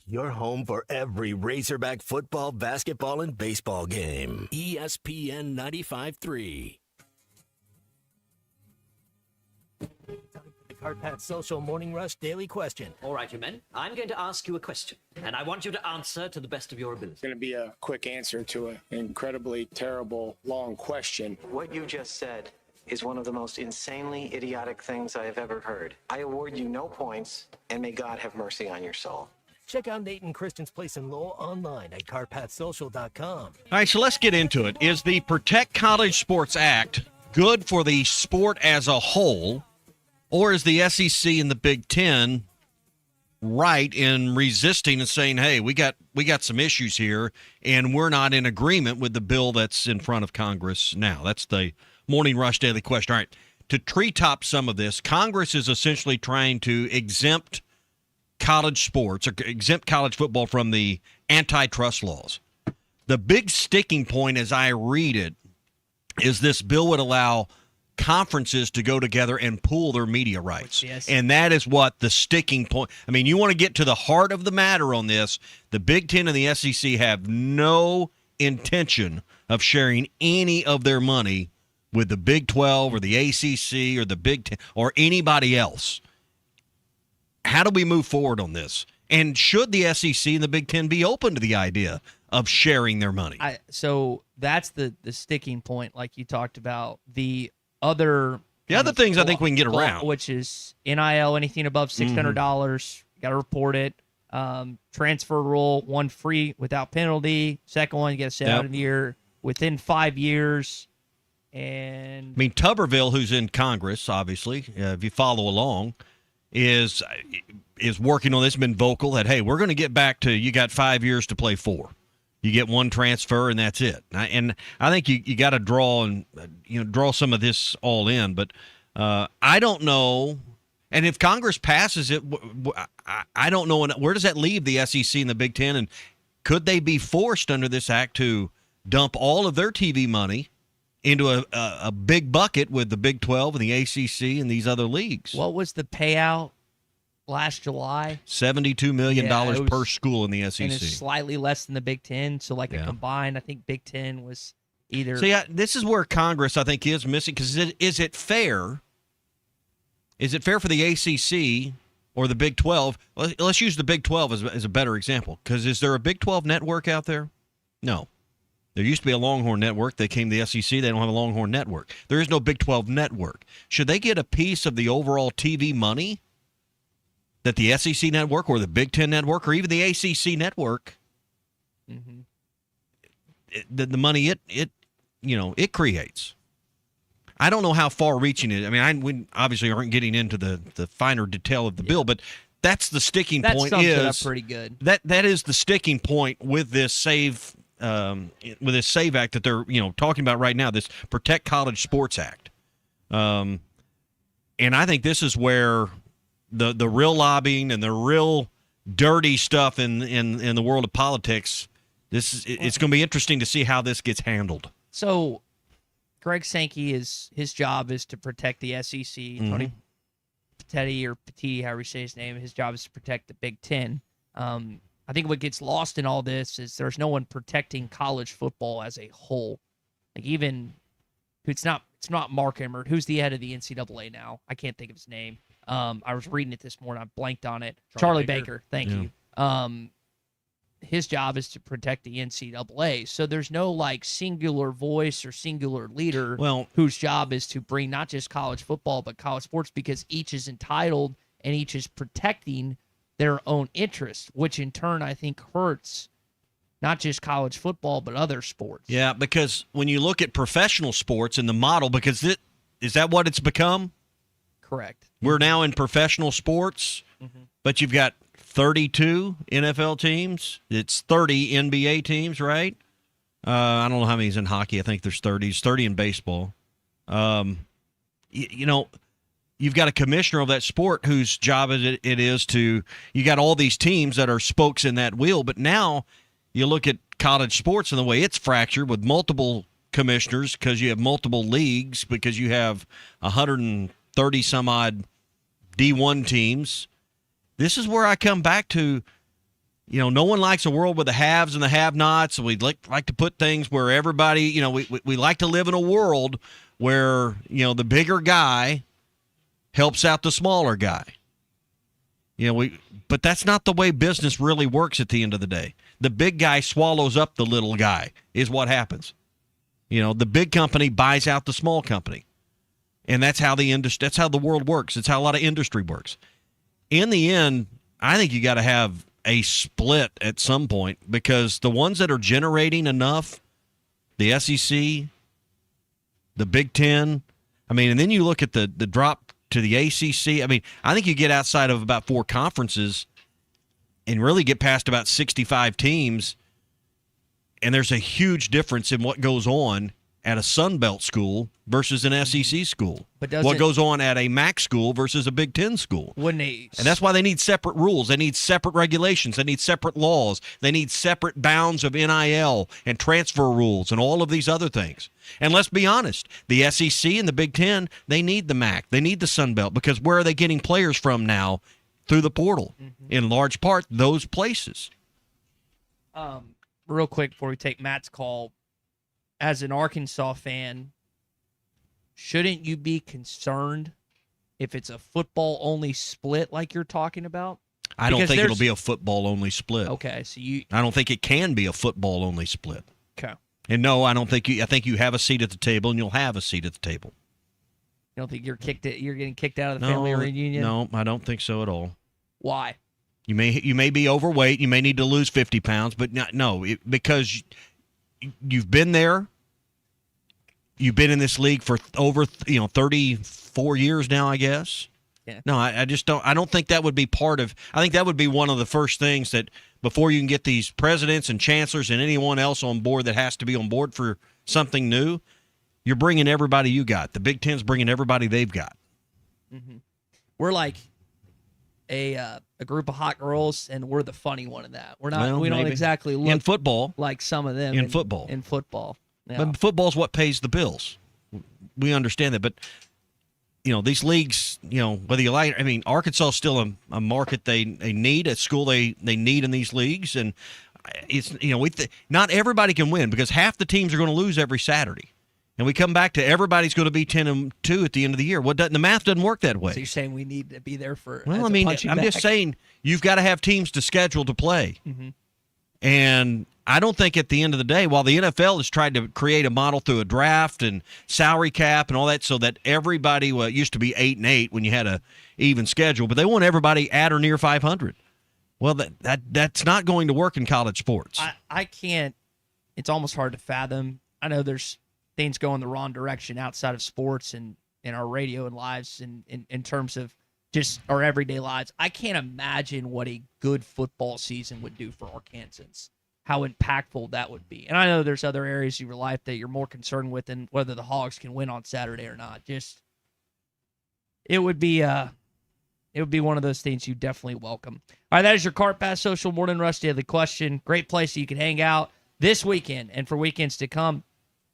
Your home for every Razorback football, basketball, and baseball game. ESPN 95.3. The Carpat Social Morning Rush Daily Question. All right, you men. I'm going to ask you a question, and I want you to answer to the best of your ability. It's going to be a quick answer to an incredibly terrible, long question. What you just said is one of the most insanely idiotic things I have ever heard. I award you no points, and may God have mercy on your soul. Check out Nate and Christian's Place in Lowell online at carpatsocial.com. All right, so let's get into it. Is the Protect College Sports Act good for the sport as a whole, or is the SEC and the Big Ten right in resisting and saying, hey, we got some issues here, and we're not in agreement with the bill that's in front of Congress now? That's the Morning Rush Daily Question. All right, to treetop some of this, Congress is essentially trying to exempt college sports or exempt college football from the antitrust laws. The big sticking point, as I read it, is this bill would allow conferences to go together and pool their media rights. Yes. And that is what the sticking point. I mean, you want to get to the heart of the matter on this. The Big Ten and the SEC have no intention of sharing any of their money with the Big 12 or the ACC or the Big Ten or anybody else. How do we move forward on this? And should the SEC and the Big Ten be open to the idea of sharing their money? So that's the sticking point, like you talked about. The other things I think we can get around, which is NIL, anything above $600, got to report it. Transfer rule, one free without penalty. Second one, you get to sit out of the year within 5 years. And I mean, Tuberville, who's in Congress, obviously, if you follow along, is working on this, been vocal that, hey, we're going to get back to, you got 5 years to play 4. You get one transfer, and that's it. And I think you got to draw some of this all in. But I don't know. And if Congress passes it, I don't know. Where does that leave the SEC and the Big Ten? And could they be forced under this act to dump all of their TV money into a big bucket with the Big 12 and the ACC and these other leagues? What was the payout last July? $72 million per school in the SEC. And it's slightly less than the Big Ten. So, like a combined, I think Big Ten was either. So, yeah, this is where Congress, I think, is missing. Because is it fair? Is it fair for the ACC or the Big 12? Let's use the Big 12 as a better example. Because is there a Big 12 network out there? No. There used to be a Longhorn network. They came to the SEC. They don't have a Longhorn network. There is no Big 12 network. Should they get a piece of the overall TV money that the SEC network or the Big Ten network or even the ACC network the money it creates. I don't know how far-reaching it. I mean, we obviously aren't getting into the finer detail of the bill, but that's the sticking That point. sums it up pretty good. That is the sticking point with this SAVE Act that they're talking about right now. This Protect College Sports Act, and I think this is where the real lobbying and the real dirty stuff in the world of politics. It's going to be interesting to see how this gets handled. So, Greg Sankey his job is to protect the SEC. Tony Petitti or Petiti, however you say his name, his job is to protect the Big Ten. I think what gets lost in all this is there's no one protecting college football as a whole. Like even it's not Mark Emmert, who's the head of the NCAA now. I can't think of his name. I was reading it this morning. I blanked on it. Charlie Baker. Thank you. His job is to protect the NCAA. So there's no like singular voice or singular leader whose job is to bring not just college football, but college sports, because each is entitled and each is protecting their own interests, which in turn I think hurts not just college football, but other sports. Yeah, because when you look at professional sports and the model, because is that what it's become? Correct. We're now in professional sports, but you've got 32 NFL teams. It's 30 NBA teams, right? I don't know how many's in hockey. I think there's 30. It's 30 in baseball. You've got a commissioner of that sport whose job it is to – you got all these teams that are spokes in that wheel, but now you look at college sports and the way it's fractured with multiple commissioners because you have multiple leagues, because you have 130-some-odd D1 teams. This is where I come back to, no one likes a world with the haves and the have-nots. We like to put things where everybody, we like to live in a world where, the bigger guy helps out the smaller guy. But that's not the way business really works at the end of the day. The big guy swallows up the little guy is what happens. The big company buys out the small company. And that's how that's how the world works. It's how a lot of industry works. In the end, I think you got to have a split at some point, because the ones that are generating enough, the SEC, the Big Ten, and then you look at the drop to the ACC. I think you get outside of about 4 conferences and really get past about 65 teams, and there's a huge difference in what goes on at a Sun Belt school versus an SEC school. But what goes on at a MAC school versus a Big Ten school. And that's why they need separate rules. They need separate regulations. They need separate laws. They need separate bounds of NIL and transfer rules and all of these other things. And let's be honest, the SEC and the Big Ten, they need the MAC. They need the Sun Belt, because where are they getting players from now? Through the portal. In large part, those places. Real quick before we take Matt's call, as an Arkansas fan, shouldn't you be concerned if it's a football-only split like you're talking about? I don't think it'll be a football-only split. Okay, so I don't think it can be a football-only split. Okay. And no, I don't think I think you have a seat at the table, and you'll have a seat at the table. You don't think you're getting kicked out of the family reunion? No, I don't think so at all. Why? You may be overweight. You may need to lose 50 pounds, but because you've been there. You've been in this league for over 34 years now, I guess. Yeah. No, I just don't. I don't think that would be part of. I think that would be one of the first things that before you can get these presidents and chancellors and anyone else on board that has to be on board for something new, you're bringing everybody you got. The Big Ten's bringing everybody they've got. We're like a group of hot girls, and we're the funny one in that. We're not. We don't exactly look in football like some of them in football. In football, yeah. But football's what pays the bills. We understand that, but these leagues, whether you like, Arkansas is still a market they need, a school they need in these leagues, and it's not everybody can win because half the teams are going to lose every Saturday. And we come back to everybody's going to be 10-2 at the end of the year. The math doesn't work that way. So you're saying we need to be there for? Well, I'm just saying you've got to have teams to schedule to play. Mm-hmm. And I don't think at the end of the day, while the NFL has tried to create a model through a draft and salary cap and all that, so that everybody it used to be 8-8 when you had a even schedule, but they want everybody at or near 500. Well, that's not going to work in college sports. I can't. It's almost hard to fathom. I know there's things going the wrong direction outside of sports and in our radio and lives and in terms of just our everyday lives. I can't imagine what a good football season would do for Arkansans, how impactful that would be. And I know there's other areas of your life that you're more concerned with than whether the Hogs can win on Saturday or not. Just it would be one of those things you definitely welcome. All right, that is your Cart Pass Social Morning Rush Daily Question. Great place that you can hang out this weekend and for weekends to come.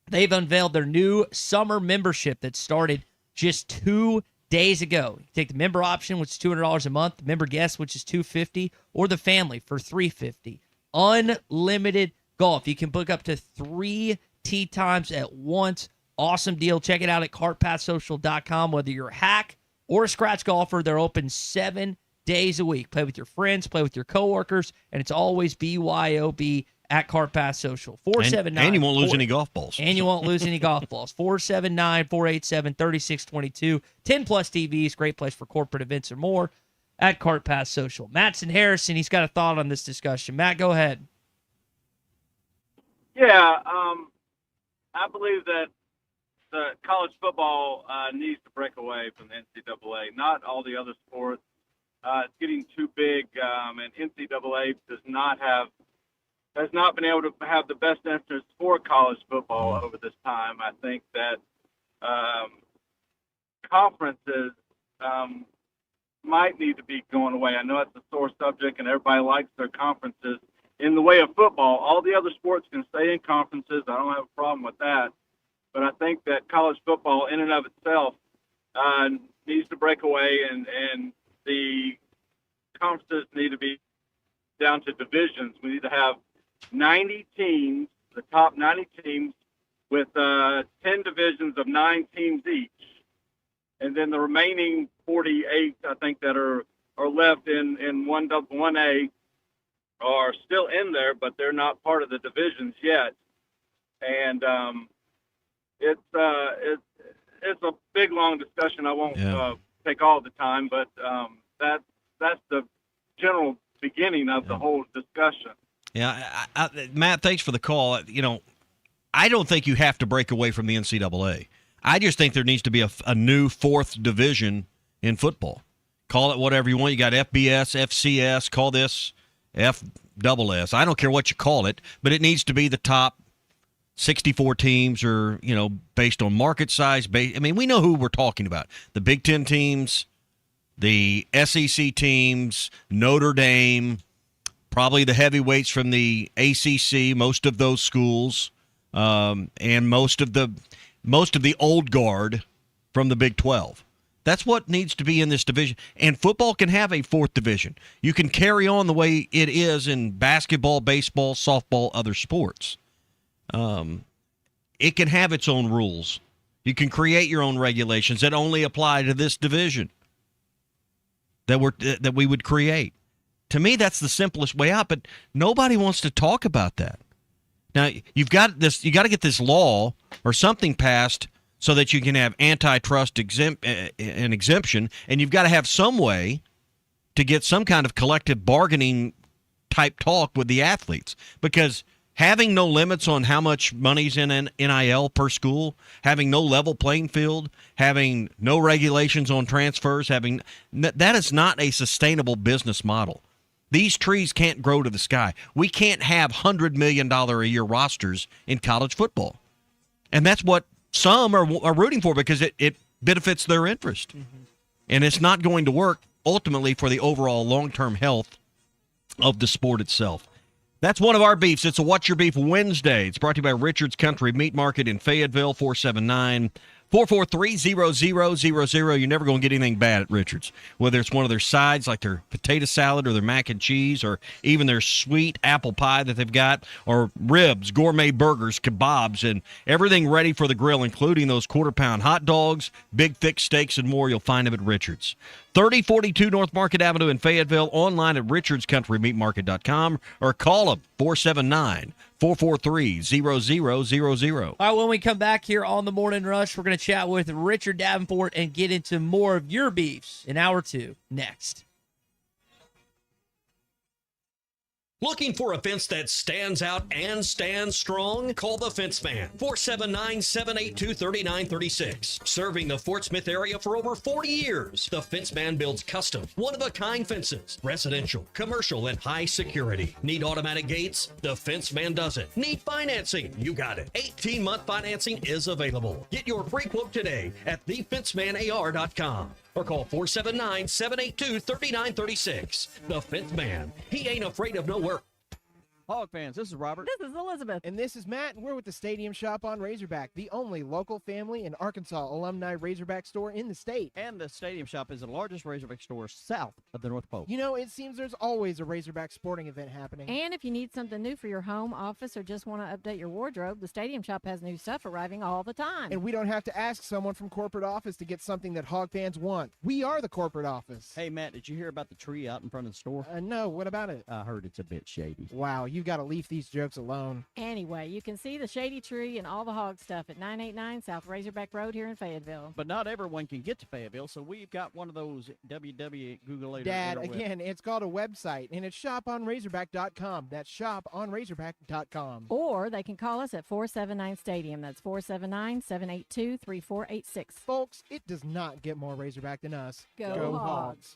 They've unveiled their new summer membership that started just 2 days ago. You take the member option, which is $200 a month, the member guest, which is $250, or the family for $350. Unlimited golf. You can book up to 3 tee times at once. Awesome deal. Check it out at cartpathsocial.com. Whether you're a hack or a scratch golfer, they're open 7 days a week. Play with your friends, play with your coworkers, and it's always BYOB at Cart Pass Social. 479. And you won't lose any golf balls. And you won't lose any golf balls. 479-487-3622. 10-plus TVs. Great place for corporate events or more at Cart Pass Social. Mattson Harrison, he's got a thought on this discussion. Matt, go ahead. Yeah, I believe that the college football needs to break away from the NCAA. Not all the other sports. It's getting too big, and NCAA has not been able to have the best interests for college football over this time. I think that conferences might need to be going away. I know it's a sore subject, and everybody likes their conferences. In the way of football, all the other sports can stay in conferences. I don't have a problem with that. But I think that college football in and of itself needs to break away, and the conferences need to be down to divisions. We need to have 90 teams, the top 90 teams, with 10 divisions of 9 teams each. And then the remaining 48, I think, that are left in 1A are still in there, but they're not part of the divisions yet. And it's a big, long discussion. I won't take all the time, but that's the general beginning of the whole discussion. Yeah, Matt, thanks for the call. I don't think you have to break away from the NCAA. I just think there needs to be a new 4th division in football. Call it whatever you want. You got FBS, FCS, call this FSS. I don't care what you call it, but it needs to be the top 64 teams or, based on market size. We know who we're talking about. The Big Ten teams, the SEC teams, Notre Dame, probably the heavyweights from the ACC, most of those schools, and most of the old guard from the Big 12. That's what needs to be in this division. And football can have a 4th division. You can carry on the way it is in basketball, baseball, softball, other sports. It can have its own rules. You can create your own regulations that only apply to this division that we would create. To me, that's the simplest way out, but nobody wants to talk about that. Now, you got to get this law or something passed so that you can have antitrust an exemption, and you've got to have some way to get some kind of collective bargaining type talk with the athletes, because having no limits on how much money's in an NIL per school, having no level playing field, having no regulations on transfers, that is not a sustainable business model. These trees can't grow to the sky. We can't have $100 million a year rosters in college football. And that's what some are rooting for, because it benefits their interest. Mm-hmm. And it's not going to work ultimately for the overall long-term health of the sport itself. That's one of our beefs. It's a What's Your Beef Wednesday. It's brought to you by Richard's Country Meat Market in Fayetteville, 479-443-0000. You're never going to get anything bad at Richard's, whether it's one of their sides like their potato salad or their mac and cheese, or even their sweet apple pie that they've got, or ribs, gourmet burgers, kebabs, and everything ready for the grill, including those quarter-pound hot dogs, big, thick steaks, and more. You'll find them at Richard's. 3042 North Market Avenue in Fayetteville, online at richardscountrymeatmarket.com, or call them 479-443-0000. All right, when we come back here on the Morning Rush, we're going to chat with Richard Davenport and get into more of your beefs in hour 2 next. Looking for a fence that stands out and stands strong? Call the Fence Man, 479-782-3936. Serving the Fort Smith area for over 40 years, the Fence Man builds custom, one-of-a-kind fences, residential, commercial, and high security. Need automatic gates? The Fence Man does it. Need financing? You got it. 18-month financing is available. Get your free quote today at thefencemanar.com. Or call 479-782-3936. The Fence Man. He ain't afraid of no work. Hog fans, this is Robert. This is Elizabeth. And this is Matt, and we're with the Stadium Shop on Razorback, the only local family and Arkansas alumni Razorback store in the state. And the Stadium Shop is the largest Razorback store south of the North Pole. You know, it seems there's always a Razorback sporting event happening. And if you need something new for your home, office, or just want to update your wardrobe, the Stadium Shop has new stuff arriving all the time. And we don't have to ask someone from corporate office to get something that hog fans want. We are the corporate office. Hey, Matt, did you hear about the tree out in front of the store? No, what about it? I heard it's a bit shady. Wow, you've got to leave these jokes alone. Anyway, you can see the shady tree and all the hog stuff at 989 South Razorback Road here in Fayetteville. But not everyone can get to Fayetteville, so we've got one of those Google Dad, again, it's called a website, and it's shoponrazorback.com. That's shoponrazorback.com. Or they can call us at 479 Stadium. That's 479-782-3486. Folks, it does not get more Razorback than us. Go Hogs.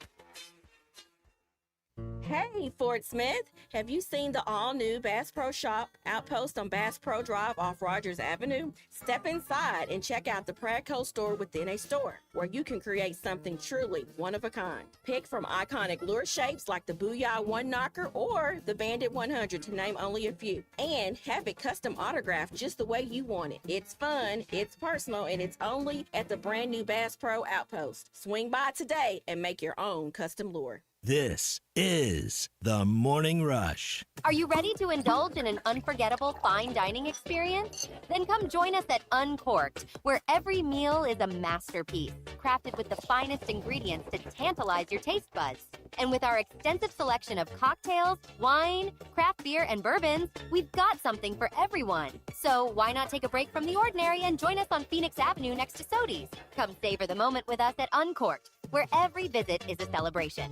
Hey, Fort Smith, have you seen the all-new Bass Pro Shop outpost on Bass Pro Drive off Rogers Avenue? Step inside and check out the Pradco store within a store, where you can create something truly one of a kind. Pick from iconic lure shapes like the Booyah One Knocker or the Bandit 100, to name only a few, and have it custom autographed just the way you want it. It's fun, it's personal, and it's only at the brand new Bass Pro Outpost. Swing by today and make your own custom lure. This is the Morning Rush. Are you ready to indulge in an unforgettable fine dining experience? Then come join us at Uncorked, where every meal is a masterpiece, crafted with the finest ingredients to tantalize your taste buds. And with our extensive selection of cocktails, wine, craft beer, and bourbons, we've got something for everyone. So why not take a break from the ordinary and join us on Phoenix Avenue next to Sodi's? Come savor the moment with us at Uncorked, where every visit is a celebration.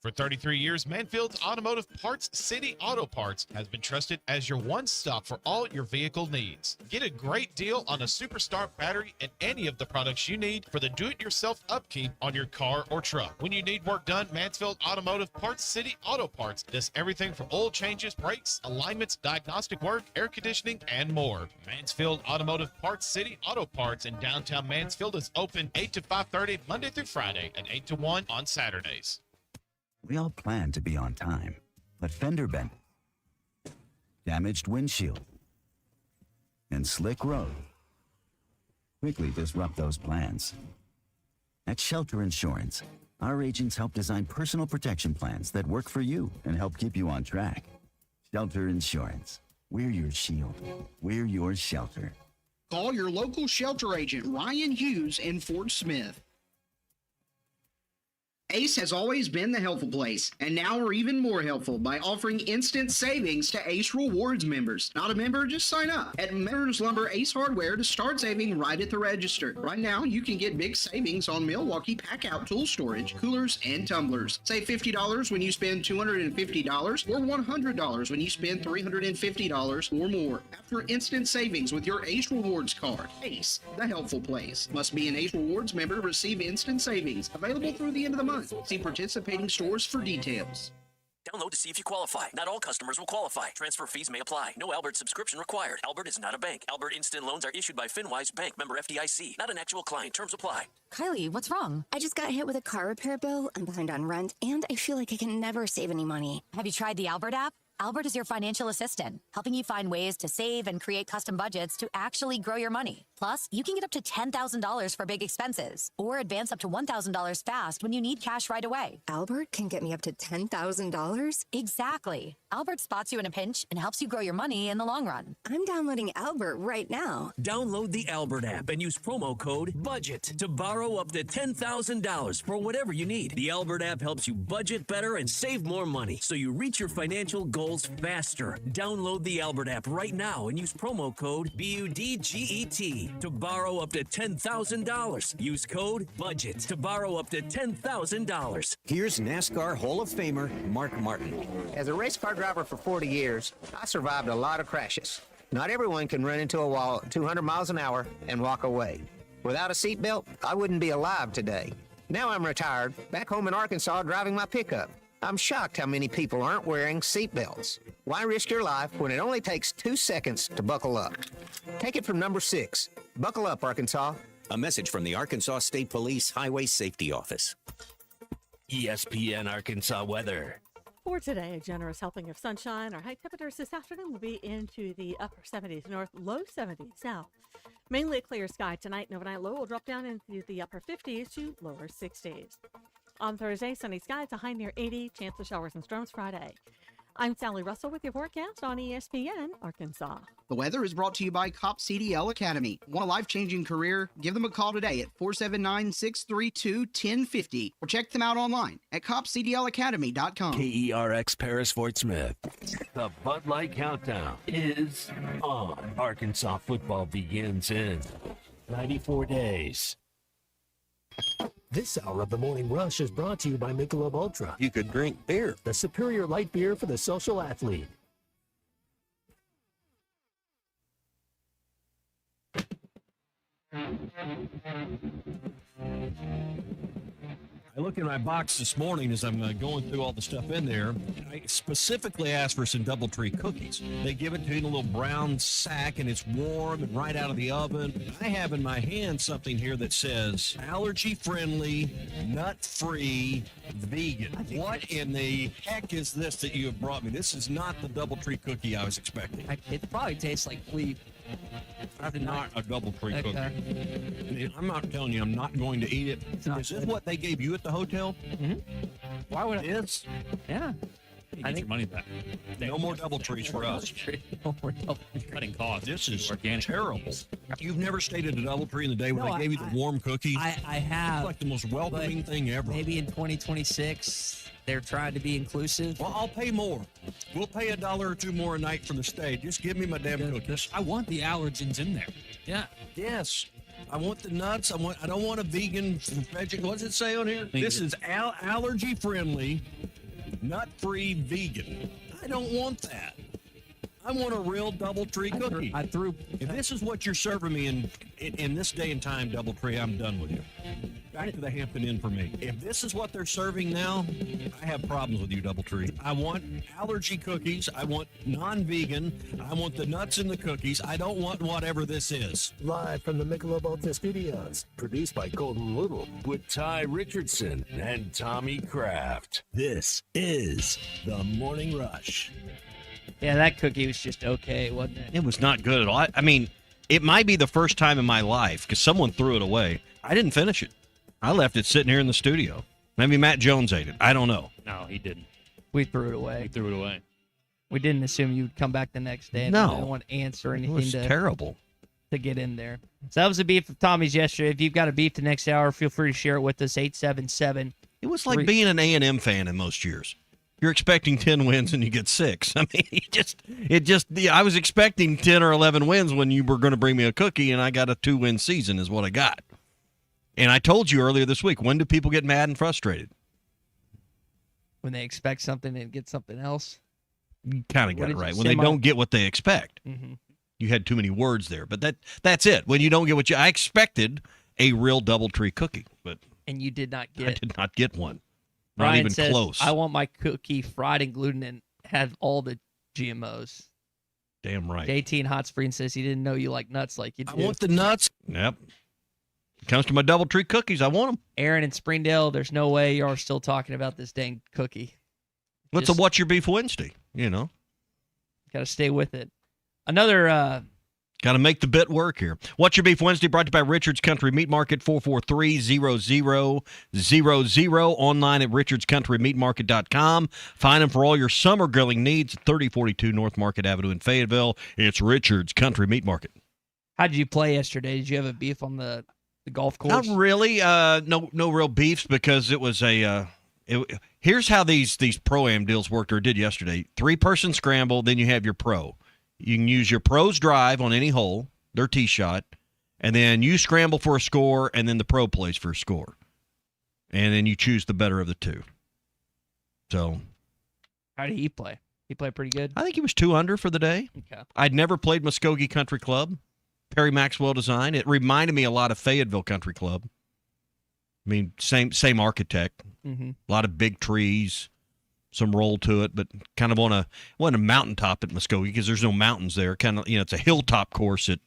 For 33 years, Manfield's Automotive Parts City Auto Parts has been trusted as your one-stop for all your vehicle needs. Get a great deal on a Superstar battery and any of the products you need for the do-it-yourself upkeep on your car or truck. When you need work done, Mansfield Automotive Parts City Auto Parts does everything from oil changes, brakes, alignments, diagnostic work, air conditioning, and more. Mansfield Automotive Parts City Auto Parts in downtown Mansfield is open 8 to 5:30 Monday through Friday and 8 to 1 on Saturdays. We all plan to be on time, but fender bend, damaged windshield, and slick road quickly disrupt those plans. At Shelter Insurance, our agents help design personal protection plans that work for you and help keep you on track. Shelter Insurance. We're your shield. We're your shelter. Call your local shelter agent, Ryan Hughes in Fort Smith. Ace has always been the helpful place, and now we're even more helpful by offering instant savings to Ace Rewards members. Not a member? Just sign up at Members Lumber Ace Hardware to start saving right at the register. Right now, you can get big savings on Milwaukee Pack-Out tool storage, coolers, and tumblers. Save $50 when you spend $250 or $100 when you spend $350 or more. After instant savings with your Ace Rewards card. Ace, the helpful place. Must be an Ace Rewards member to receive instant savings. Available through the end of the month. See participating stores for details. Download to see if you qualify. Not all customers will qualify. Transfer fees may apply. No Albert subscription required. Albert is not a bank. Albert Instant Loans are issued by FinWise Bank, member FDIC. Not an actual client. Terms apply. Kylie, what's wrong? I just got hit with a car repair bill. I'm behind on rent, and I feel like I can never save any money. Have you tried the Albert app? Albert is your financial assistant, helping you find ways to save and create custom budgets to actually grow your money. Plus, you can get up to $10,000 for big expenses or advance up to $1,000 fast when you need cash right away. Albert can get me up to $10,000? Exactly. Albert spots you in a pinch and helps you grow your money in the long run. I'm downloading Albert right now. Download the Albert app and use promo code BUDGET to borrow up to $10,000 for whatever you need. The Albert app helps you budget better and save more money so you reach your financial goals faster. Download the Albert app right now and use promo code BUDGET to borrow up to $10,000. Use code BUDGET to borrow up to $10,000. Here's NASCAR Hall of Famer Mark Martin. As a race car driver for 40 years, I survived a lot of crashes. Not everyone can run into a wall at 200 miles an hour and walk away. Without a seatbelt, I wouldn't be alive today. Now I'm retired, back home in Arkansas driving my pickup. I'm shocked how many people aren't wearing seatbelts. Why risk your life when it only takes 2 seconds to buckle up? Take it from number 6. Buckle up, Arkansas. A message from the Arkansas State Police Highway Safety Office. ESPN Arkansas weather. For today, a generous helping of sunshine. Our high temperatures this afternoon will be into the upper 70s north, low 70s south. Mainly a clear sky tonight, and overnight low will drop down into the upper 50s to lower 60s. On Thursday, sunny skies, a high near 80, chance of showers and storms Friday. I'm Sally Russell with your forecast on ESPN Arkansas. The weather is brought to you by Cop CDL Academy. Want a life-changing career? Give them a call today at 479-632-1050 or check them out online at copcdlacademy.com. KERX Paris Fort Smith. The Bud Light Countdown is on. Arkansas football begins in 94 days. This hour of the Morning Rush is brought to you by Michelob Ultra. You could drink beer. The superior light beer for the social athlete. I look in my box this morning as I'm going through all the stuff in there. I specifically asked for some DoubleTree cookies. They give it to you in a little brown sack, and it's warm and right out of the oven. I have in my hand something here that says allergy-friendly, nut-free, vegan. What in the heck is this that you have brought me? This is not the DoubleTree cookie I was expecting. It probably tastes like wheat. That's not a DoubleTree cookie. Okay. I'm not telling you I'm not going to eat it. Is this what they gave you at the hotel? Mm-hmm. Why would this? Yeah. I think your money back. No more DoubleTrees for us. No more DoubleTree. Cutting costs. This is organic. terrible. You've never stayed at a DoubleTree in the day when No, they gave you the warm cookies? I have. It's like the most welcoming thing ever. Maybe in 2026 they're trying to be inclusive. Well, I'll pay more. We'll pay $1 or $2 more a night for the stay. Just give me my damn cookies. I want the allergens in there. Yeah. Yes. I want the nuts. I don't want a vegan veg. What does it say on here? This is allergy friendly, nut free vegan. I don't want that. I want a real DoubleTree cookie. If this is what you're serving me in this day and time, DoubleTree, I'm done with you. Back to the Hampton Inn for me. If this is what they're serving now, I have problems with you, DoubleTree. I want allergy cookies. I want non-vegan. I want the nuts in the cookies. I don't want whatever this is. Live from the Michelob Ultra Studios, produced by Golden Little. With Ty Richardson and Tommy Kraft. This is the Morning Rush. Yeah, that cookie was just okay, wasn't it? It was not good at all. I mean, it might be the first time in my life because someone threw it away. I didn't finish it. I left it sitting here in the studio. Maybe Matt Jones ate it. I don't know. No, he didn't. We threw it away. We threw it away. We didn't assume you'd come back the next day. And No. I didn't want to answer anything. It was terrible. To get in there. So that was a beef of Tommy's yesterday. If you've got a beef the next hour, feel free to share it with us. 877. It was like being an A&M fan in most years. You're expecting 10 wins and you get 6. I mean, I was expecting 10 or 11 wins when you were going to bring me a cookie, and I got a 2-win season is what I got. And I told you earlier this week, when do people get mad and frustrated? When they expect something and get something else. You kind of got it right. When they don't get what they expect. Mm-hmm. You had too many words there, but that's it. When you don't get what I expected a real DoubleTree cookie, but and you did not get. I did not get one. Not Brian even says, close. I want my cookie fried and gluten and have all the GMOs. Damn right. JT in Hot Springs says he didn't know you like nuts like you do. I want the nuts. Yep. It comes to my DoubleTree cookies. I want them. Aaron in Springdale, there's no way you're still talking about this dang cookie. What's a What's Your Beef Wednesday? You know. Got to stay with it. Another Got to make the bit work here. What's Your Beef Wednesday brought to you by Richards Country Meat Market, 443-0000, online at richardscountrymeatmarket.com. Find them for all your summer grilling needs at 3042 North Market Avenue in Fayetteville. It's Richards Country Meat Market. How did you play yesterday? Did you have a beef on the golf course? Not really. No real beefs because it was here's how these Pro-Am deals worked, or did yesterday. 3-person scramble, then you have your pro. You can use your pro's drive on any hole, their tee shot, and then you scramble for a score, and then the pro plays for a score. And then you choose the better of the two. So, how did he play? He played pretty good? I think he was 2 under for the day. Okay. I'd never played Muskogee Country Club. Perry Maxwell design. It reminded me a lot of Fayetteville Country Club. I mean, same architect. Mm-hmm. A lot of big trees. Some roll to it, but kind of wasn't a mountaintop at Muskogee because there's no mountains there. Kind of, it's a hilltop course at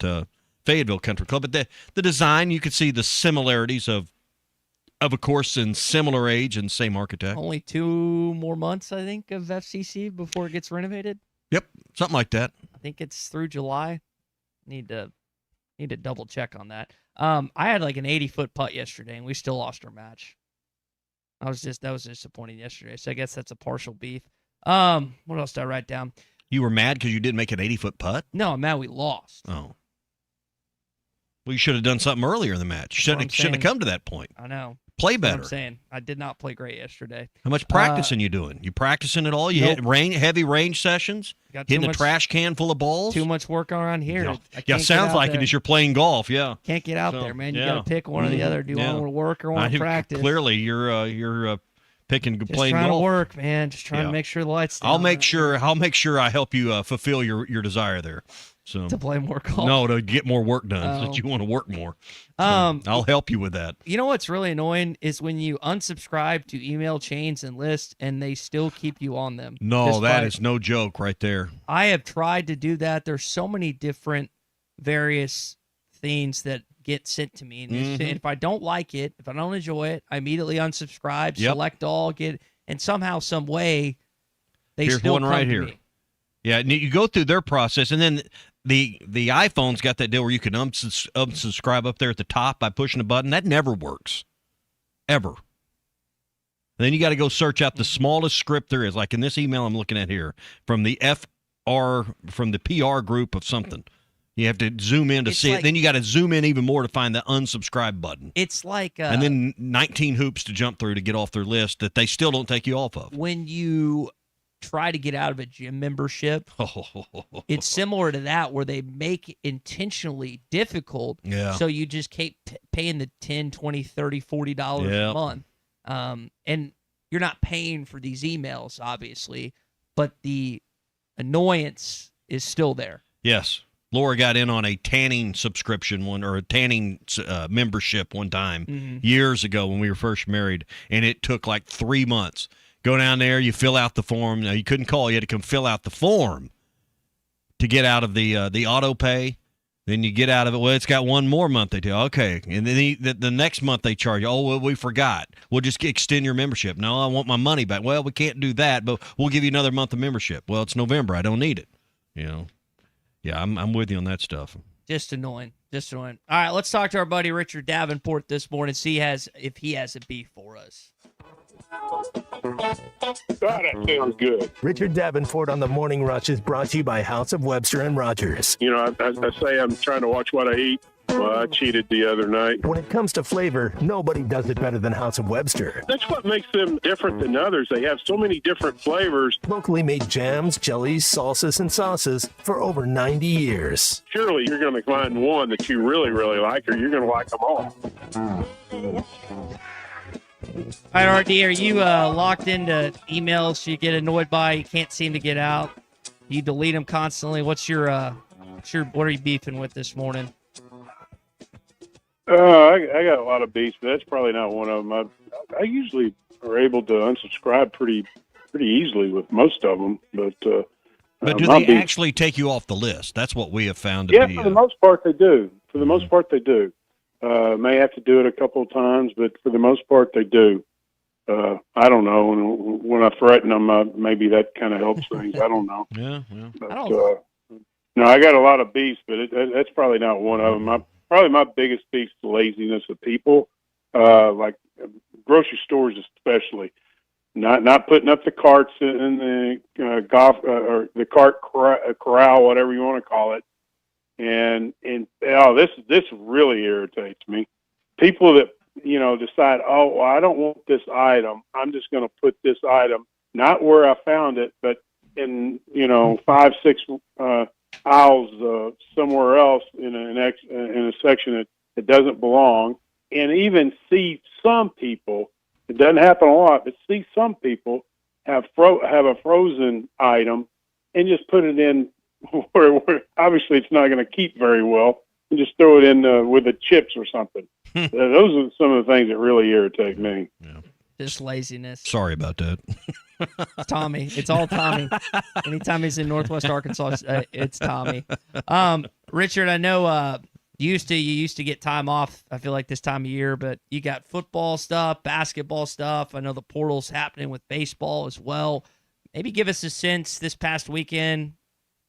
Fayetteville Country Club. But the design, you could see the similarities of a course in similar age and same architect. Only 2 more months, I think, of FCC before it gets renovated. Yep, something like that. I think it's through July. Need to double check on that. I had like an 80-foot putt yesterday, and we still lost our match. That was disappointing yesterday. So I guess that's a partial beef. What else did I write down? You were mad because you didn't make an 80-foot putt? No, I'm mad we lost. Oh. Well, you should have done something earlier in the match. You shouldn't have come to that point. I know. Play That's what better. I'm saying. I did not play great yesterday. How much practicing you doing? You practicing at all? You hit heavy range sessions? Got Hitting a trash can full of balls? Too much work around here. Yeah, I can't sounds get out like there. it as you're playing golf, yeah. Can't get out So, there, man. You yeah. got to pick one or the other. Do you want to work or want to practice? Clearly, you're picking Just playing trying golf. to work, man. Just trying to make sure the lights stay I'll on. make sure I help you fulfill your desire there. So To play more golf? No, to get more work done. So Oh. that you want to work more. So I'll help you with that. You know what's really annoying is when you unsubscribe to email chains and lists and they still keep you on them. No, that Despite- is no joke right there. I have tried to do that. There's so many different various things that get sent to me. And Mhm. if I don't like it, if I don't enjoy it, I immediately unsubscribe, Yep. select all, and somehow, some way, they Here's still one come right to here. me. Yeah, and you go through their process, and then the iPhone's got that deal where you can unsubscribe up there at the top by pushing a button. That never works, ever. Then you got to go search out the smallest script there is, like in this email I'm looking at here, from the PR group of something. You have to zoom in to It's see it. like- Then you got to zoom in even more to find the unsubscribe button. It's like And then 19 hoops to jump through to get off their list that they still don't take you off of. when you try to get out of a gym membership, it's similar to that where they make intentionally difficult. Yeah. So you just keep paying the $10, $20, $30, $40 a Yep. month. And you're not paying for these emails, obviously, but the annoyance is still there. Yes. Laura got in on a tanning subscription or a tanning membership one time Mhm. years ago when we were first married, and it took like 3 months. Go down there, you fill out the form. Now, you couldn't call. You had to come fill out the form to get out of the auto pay. Then you get out of it. Well, it's got one more month they do. Okay. And then the next month they charge you. Oh, well, we forgot. We'll just extend your membership. No, I want my money back. Well, we can't do that, but we'll give you another month of membership. Well, it's November. I don't need it. You know. Yeah, I'm with you on that stuff. Just annoying. Just annoying. All right, let's talk to our buddy Richard Davenport this morning, see if he has a beef for us. That sounds good. Richard Davenport on the Morning Rush is brought to you by House of Webster and Rogers. You know, I say I'm trying to watch what I eat. Well, I cheated the other night. When it comes to flavor, nobody does it better than House of Webster. That's what makes them different than others. They have so many different flavors. Locally made jams, jellies, salsas, and sauces for over 90 years. Surely you're going to find one that you really, really like, or you're going to like them all. All right, RD, are you locked into emails you get annoyed by, you can't seem to get out? You delete them constantly. What are you beefing with this morning? I got a lot of beefs, but that's probably not one of them. I usually are able to unsubscribe pretty easily with most of them, but do my they beef- actually take you off the list? That's what we have found to Yeah, be. for the most part they do. For the most part they do. May have to do it a couple of times, but for the most part they do. I don't know. And when I threaten them, maybe that kind of helps things. I don't know. Yeah. But, No, I got a lot of beefs, but that's probably not one of them. Probably my biggest beef is the laziness of people, like grocery stores especially. Not putting up the carts in the golf or the cart corral, whatever you want to call it. And this really irritates me. People that decide, oh, well, I don't want this item. I'm just going to put this item not where I found it, but in 5-6 aisles somewhere else in a section that doesn't belong. And even see some people. It doesn't happen a lot, but see some people have a frozen item and just put it in where obviously it's not going to keep very well, and just throw it in with the chips or something. Those are some of the things that really irritate me. Yeah. Just laziness. Sorry about that. It's Tommy. It's all Tommy. Anytime he's in Northwest Arkansas, it's Tommy. Richard, I know you used to get time off, I feel like, this time of year, but you got football stuff, basketball stuff. I know the portal's happening with baseball as well. Maybe give us a sense this past weekend.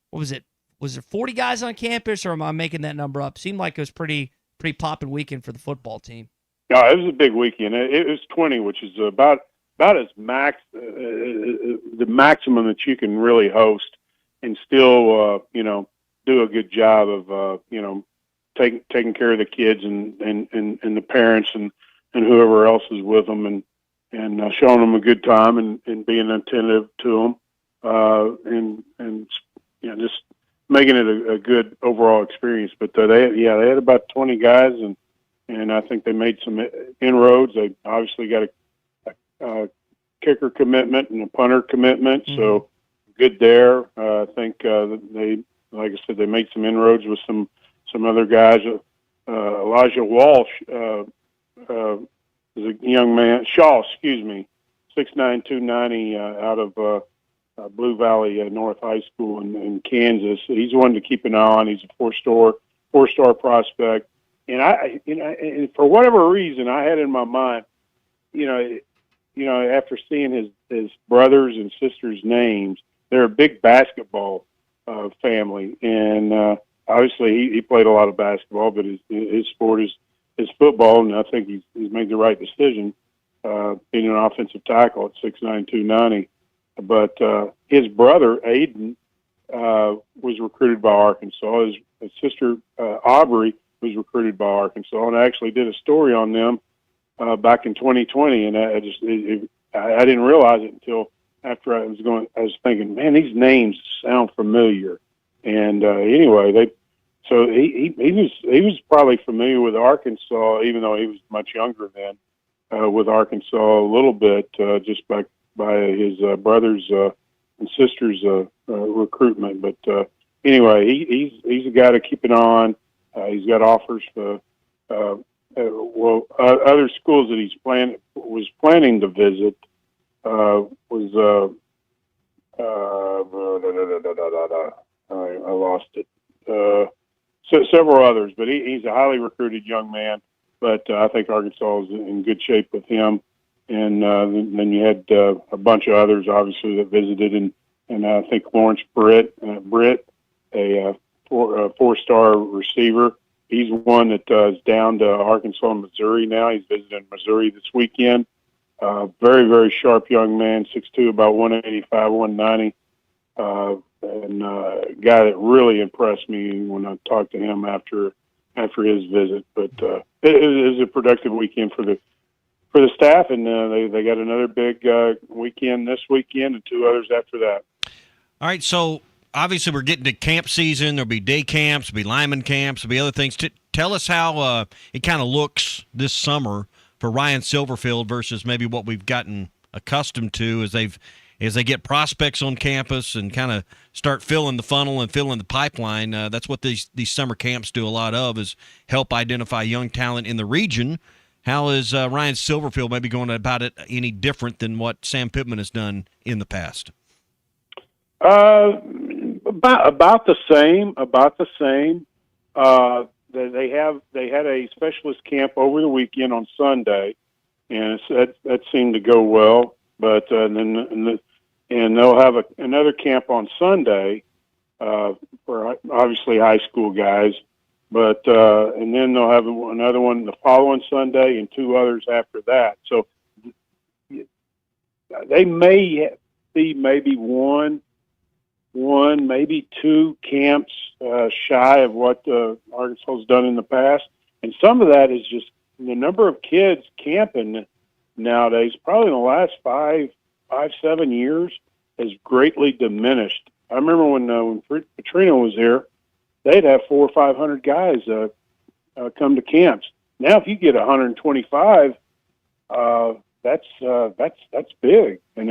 What was it? Was there 40 guys on campus, or am I making that number up? Seemed like it was pretty popping weekend for the football team. No, it was a big weekend. It was 20, which is about as the maximum that you can really host and still, do a good job of, taking care of the kids and the parents and whoever else is with them and showing them a good time and being attentive to them, and just making it a good overall experience. But they had about 20 guys, and I think they made some inroads. They obviously got a kicker commitment and a punter commitment, so good there. I think they, like I said, they made some inroads with some other guys. Elijah Walsh is a young man. Shaw, 6'9", 290, out of Blue Valley North High School in Kansas. He's one to keep an eye on. He's a four-star prospect. And and for whatever reason, I had in my mind, after seeing his brothers and sisters' names, they're a big basketball family, and obviously he played a lot of basketball, but his sport is football, and I think he's made the right decision, being an offensive tackle at 6'9", 290. But his brother Aiden was recruited by Arkansas. His sister Aubrey was recruited by Arkansas, and I actually did a story on them back in 2020, and I didn't realize it until after I was thinking, man, these names sound familiar. And anyway, so he was probably familiar with Arkansas, even though he was much younger then, with Arkansas a little bit, just by his brothers and sisters' recruitment. But anyway, he's a guy to keep an eye on. He's got offers for other schools that was planning to visit. I lost it. So several others, but he's a highly recruited young man. But I think Arkansas is in good shape with him. And then you had a bunch of others, obviously, that visited, and I think Lawrence Britt, a four-star receiver. He's one that is down to Arkansas and Missouri now. He's visiting Missouri this weekend. Very, very sharp young man, 6'2", about 185, 190. And a guy that really impressed me when I talked to him after his visit. But it was a productive weekend for the staff, and they got another big weekend this weekend and two others after that. All right, so obviously we're getting to camp season. There'll be day camps, there'll be lineman camps, there'll be other things. Tell us how it kind of looks this summer for Ryan Silverfield versus maybe what we've gotten accustomed to as they get prospects on campus and kind of start filling the funnel and filling the pipeline. That's what these summer camps do a lot of, is help identify young talent in the region. How is Ryan Silverfield maybe going about it any different than what Sam Pittman has done in the past? About the same. They had a specialist camp over the weekend on Sunday, and that seemed to go well. But and they'll have another camp on Sunday for obviously high school guys. But and then they'll have another one the following Sunday and 2 others after that. So they may be maybe one, maybe 2 camps shy of what Arkansas has done in the past. And some of that is just the number of kids camping nowadays, probably in the last 7 years, has greatly diminished. I remember when Petrino was here, they'd have 400 or 500 guys come to camps. Now, if you get 125, that's big, and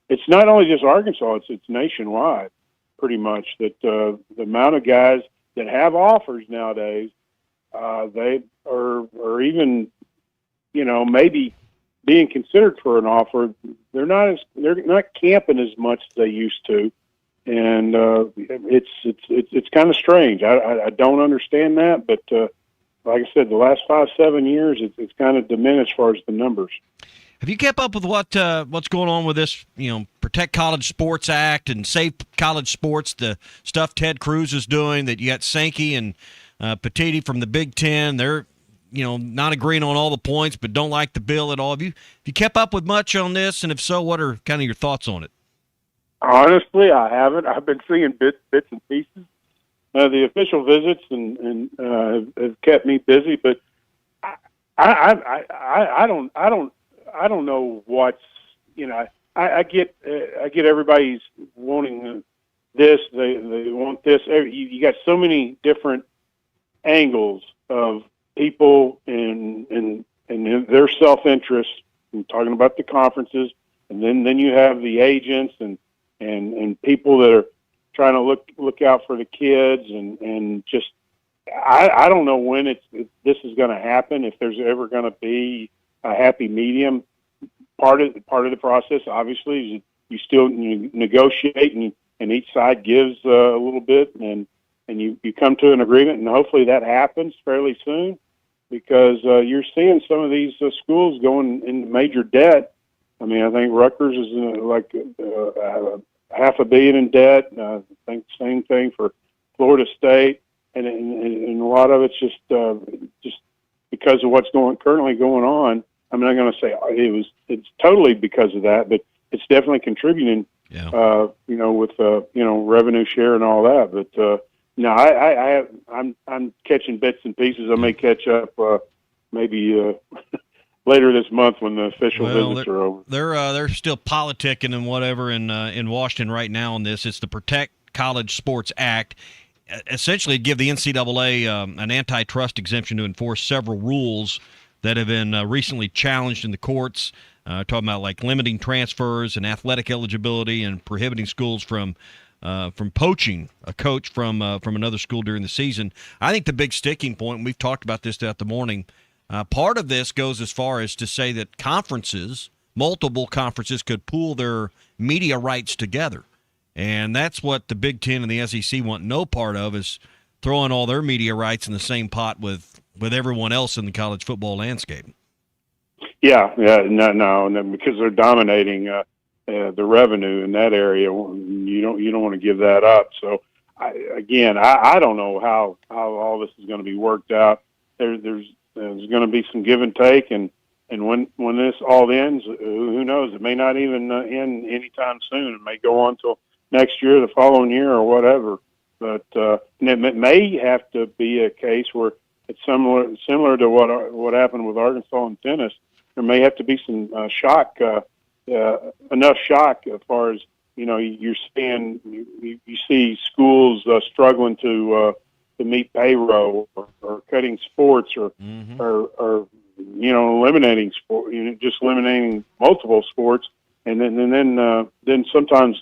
it's not only just Arkansas; it's nationwide, pretty much. That the amount of guys that have offers nowadays, they are even, maybe being considered for an offer. They're not camping as much as they used to. And it's kind of strange. I don't understand that, but like I said, the last 5-7 years, it's kind of diminished as far as the numbers. Have you kept up with what's going on with this, Protect College Sports Act and Save College Sports, the stuff Ted Cruz is doing? That you got Sankey and Petitti from the Big Ten. They're not agreeing on all the points, but don't like the bill at all. Have you kept up with much on this? And if so, what are kind of your thoughts on it? Honestly, I haven't. I've been seeing bits and pieces. The official visits and have kept me busy, but I don't know what's I get everybody's wanting this. They want this. You got so many different angles of people and their self-interest. I'm talking about the conferences, and then you have the agents and people that are trying to look out for the kids and just I don't know when this is going to happen, if there's ever going to be a happy medium. Part of the process, obviously, is you still negotiate and each side gives a little bit and you come to an agreement, and hopefully that happens fairly soon, because you're seeing some of these schools going into major debt. I mean, I think Rutgers is like $500 million in debt. I think same thing for Florida State, and a lot of it's just because of what's currently going on. I'm not going to say it's totally because of that, but it's definitely contributing. Yeah. With revenue share and all that. But no, I'm catching bits and pieces. I may catch up maybe later this month when the official visits are over. They're still politicking and whatever in Washington right now on this. It's the Protect College Sports Act. Essentially, give the NCAA an antitrust exemption to enforce several rules that have been recently challenged in the courts. Talking about like limiting transfers and athletic eligibility and prohibiting schools from poaching a coach from another school during the season. I think the big sticking point, and we've talked about this throughout the morning, part of this goes as far as to say that multiple conferences could pool their media rights together. And that's what the Big Ten and the SEC want no part of, is throwing all their media rights in the same pot with everyone else in the college football landscape. Yeah, no, because they're dominating the revenue in that area. You don't want to give that up. So, I don't know how all this is going to be worked out. There's going to be some give and take, and when this all ends, who knows? It may not even end anytime soon. It may go on till next year, the following year, or whatever. But and it may have to be a case where it's similar to what happened with Arkansas and tennis. There may have to be some shock, enough shock as far as you're seeing. You see schools struggling to meet payroll, or cutting sports, or eliminating sport, just eliminating multiple sports, and then sometimes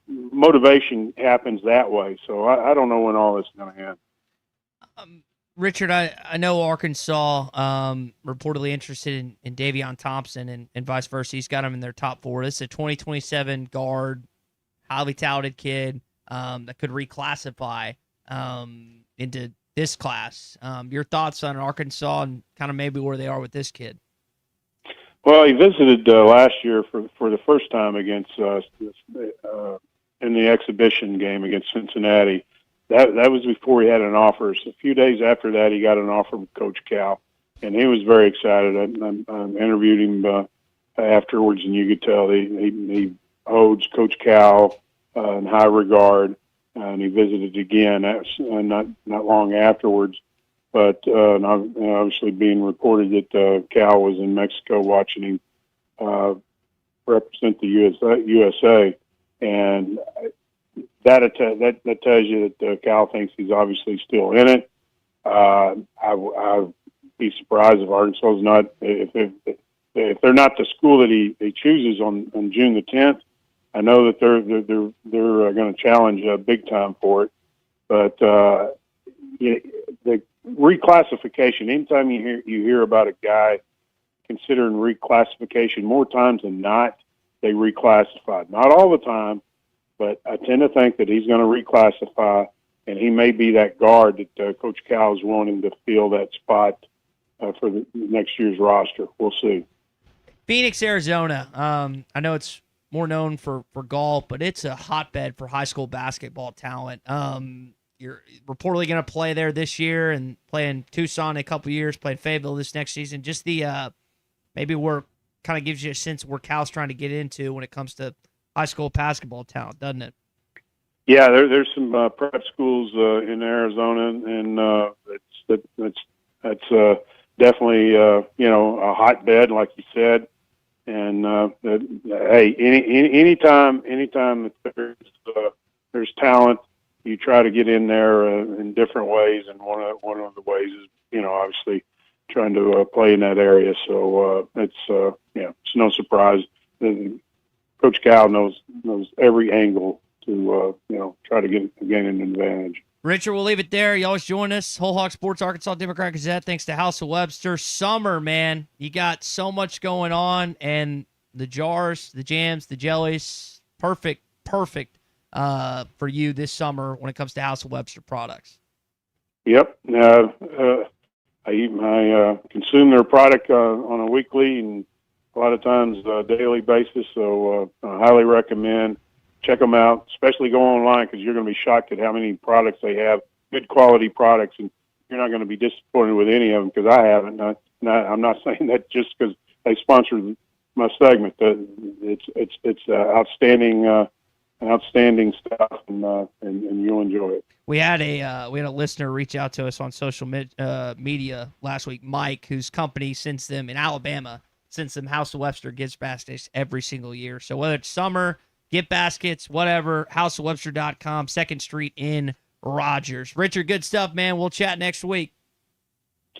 motivation happens that way. So I don't know when all this is going to end. Richard, I know Arkansas reportedly interested in Davion Thompson and vice versa. He's got him in their top 4. This is a 2027 guard, highly touted kid that could reclassify into this class. Your thoughts on Arkansas and kind of maybe where they are with this kid? Well, he visited last year for the first time against in the exhibition game against Cincinnati. That was before he had an offer. So a few days after that, he got an offer from Coach Cal, and he was very excited. I interviewed him afterwards, and you could tell he holds Coach Cal in high regard, and he visited again. That was not long afterwards. But obviously, being reported that Cal was in Mexico watching him represent the USA, and that tells you that Cal thinks he's obviously still in it. I'd be surprised if Arkansas is not, if they're not the school that he chooses on June the 10th. I know that they're going to challenge big time for it, but the reclassification. Anytime you hear about a guy considering reclassification, more times than not, they reclassify. Not all the time, but I tend to think that he's going to reclassify, and he may be that guard that Coach Cal is wanting to fill that spot for the next year's roster. We'll see. Phoenix, Arizona. I know it's more known for golf, but it's a hotbed for high school basketball talent. You're reportedly going to play there this year and play in Tucson in a couple years, play in Fayetteville this next season. Just the maybe where kind of gives you a sense of where Cal's trying to get into when it comes to high school basketball talent, doesn't it? Yeah, there's some prep schools in Arizona, and that's definitely a hotbed, like you said. And hey, anytime that there's talent, you try to get in there in different ways, and one of the ways is obviously trying to play in that area. So it's no surprise. Coach Cal knows every angle to try to gain an advantage. Richard, we'll leave it there. You always join us. Whole Hog Sports, Arkansas Democrat Gazette. Thanks to House of Webster. Summer, man, you got so much going on, and the jars, the jams, the jellies, perfect for you this summer when it comes to House of Webster products. Yep. I consume their product on a weekly and a lot of times daily basis. So I highly recommend. Check them out, especially go online, because you're going to be shocked at how many products they have, good quality products, and you're not going to be disappointed with any of them, because I haven't. I'm not saying that just because they sponsored my segment. It's outstanding stuff, and you'll enjoy it. We had a listener reach out to us on social media last week, Mike, whose company sends them in Alabama, sends them House of Webster gift baskets every single year. So whether it's summer, gift baskets, whatever, houseofwebster.com, 2nd Street in Rogers. Richard, good stuff, man. We'll chat next week.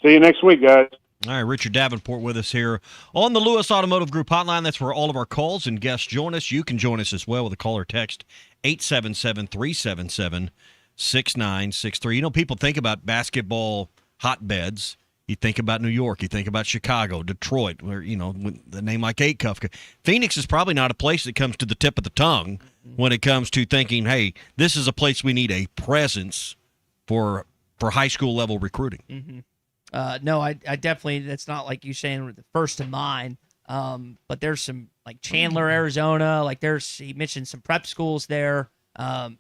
See you next week, guys. All right, Richard Davenport with us here on the Lewis Automotive Group hotline. That's where all of our calls and guests join us. You can join us as well with a call or text, 877-377-6963. People think about basketball hotbeds. You think about New York. You think about Chicago, Detroit, where, with the name like Acuff. Phoenix is probably not a place that comes to the tip of the tongue when it comes to thinking, hey, this is a place we need a presence for high school level recruiting. Mm-hmm. No, I definitely, that's not like you saying the first in mind. But there's some like Chandler, Arizona, he mentioned some prep schools there.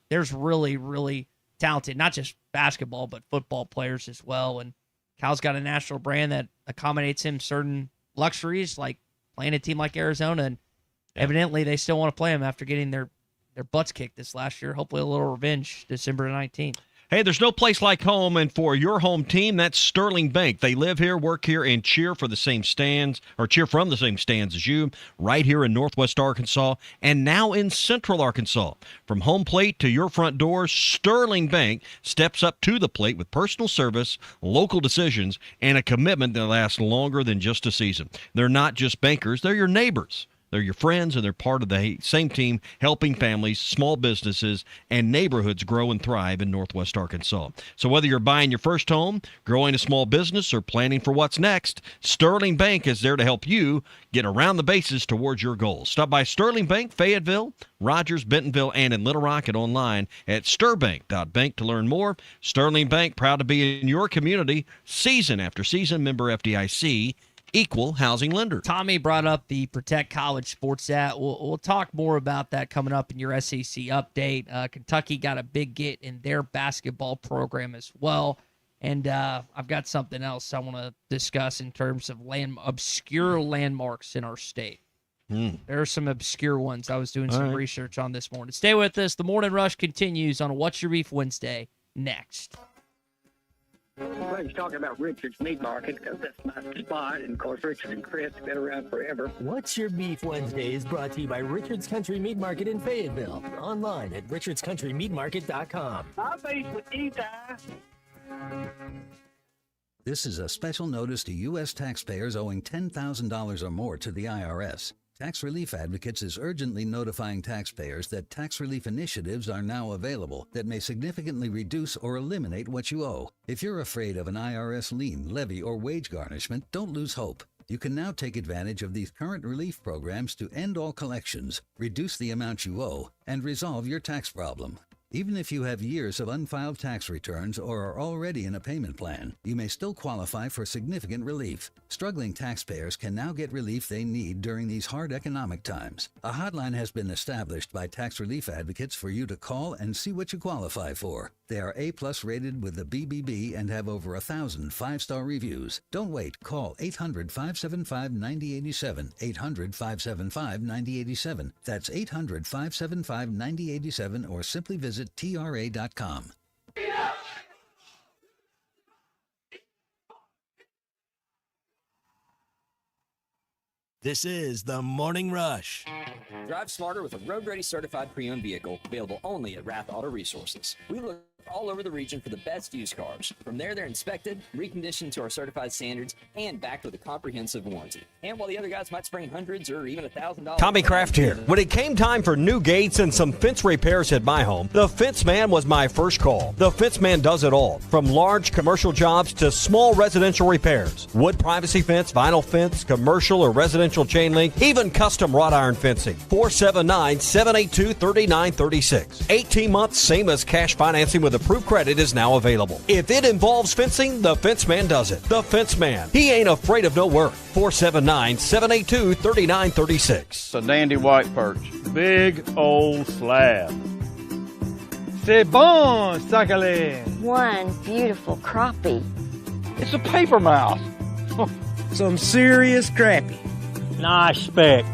There's really, really talented, not just basketball, but football players as well. And Cal's got a national brand that accommodates him certain luxuries, like playing a team like Arizona, and evidently they still want to play him after getting their butts kicked this last year. Hopefully a little revenge December 19th. Hey, there's no place like home, and for your home team, that's Sterling Bank. They live here, work here, and cheer from the same stands as you, right here in Northwest Arkansas, and now in Central Arkansas. From home plate to your front door, Sterling Bank steps up to the plate with personal service, local decisions, and a commitment that lasts longer than just a season. They're not just bankers, they're your neighbors. They're your friends, and they're part of the same team helping families, small businesses, and neighborhoods grow and thrive in Northwest Arkansas. So whether you're buying your first home, growing a small business, or planning for what's next, Sterling Bank is there to help you get around the bases towards your goals. Stop by Sterling Bank, Fayetteville, Rogers, Bentonville, and in Little Rock, and online at stirbank.bank to learn more. Sterling Bank, proud to be in your community season after season. Member FDIC, Equal housing lender. Tommy brought up the Protect College Sports app. We'll talk more about that coming up in your SEC update. Kentucky got a big get in their basketball program as well. And I've got something else I want to discuss in terms of obscure landmarks in our state. There are some obscure ones. I was doing some research on this morning. Stay with us. The Morning Rush continues on What's Your Beef Wednesday next. Well, he's talking about Richard's Meat Market because that's my spot. And, of course, Richard and Chris have been around forever. What's Your Beef Wednesday is brought to you by Richard's Country Meat Market in Fayetteville. Online at richardscountrymeatmarket.com. I'll face with Eli. This is a special notice to U.S. taxpayers owing $10,000 or more to the IRS. Tax Relief Advocates is urgently notifying taxpayers that tax relief initiatives are now available that may significantly reduce or eliminate what you owe. If you're afraid of an IRS lien, levy, or wage garnishment, don't lose hope. You can now take advantage of these current relief programs to end all collections, reduce the amount you owe, and resolve your tax problem. Even if you have years of unfiled tax returns or are already in a payment plan, you may still qualify for significant relief. Struggling taxpayers can now get relief they need during these hard economic times. A hotline has been established by Tax Relief Advocates for you to call and see what you qualify for. They are A+ rated with the BBB and have over 1,000 5-star reviews. Don't wait. Call 800-575-9087, 800-575-9087. That's 800-575-9087, or simply visit TRA.com. This is the Morning Rush. Drive smarter with a road-ready certified pre-owned vehicle available only at Rath Auto Resources. We look all over the region for the best used cars. From there, they're inspected, reconditioned to our certified standards, and backed with a comprehensive warranty. And while the other guys might spring hundreds or even $1,000... Tommy Kraft here. When it came time for new gates and some fence repairs at my home, the Fence Man was my first call. The Fence Man does it all, from large commercial jobs to small residential repairs. Wood privacy fence, vinyl fence, commercial or residential chain link, even custom wrought iron fencing. 479-782-3936. 18 months, same as cash financing with approved credit is now available. If it involves fencing, the Fence Man does it. The Fence Man. He ain't afraid of no work. 479-782-3936. It's a dandy white perch. Big old slab. C'est bon, sacale. One beautiful crappie. It's a paper mouse. Some serious crappie. Nice speck.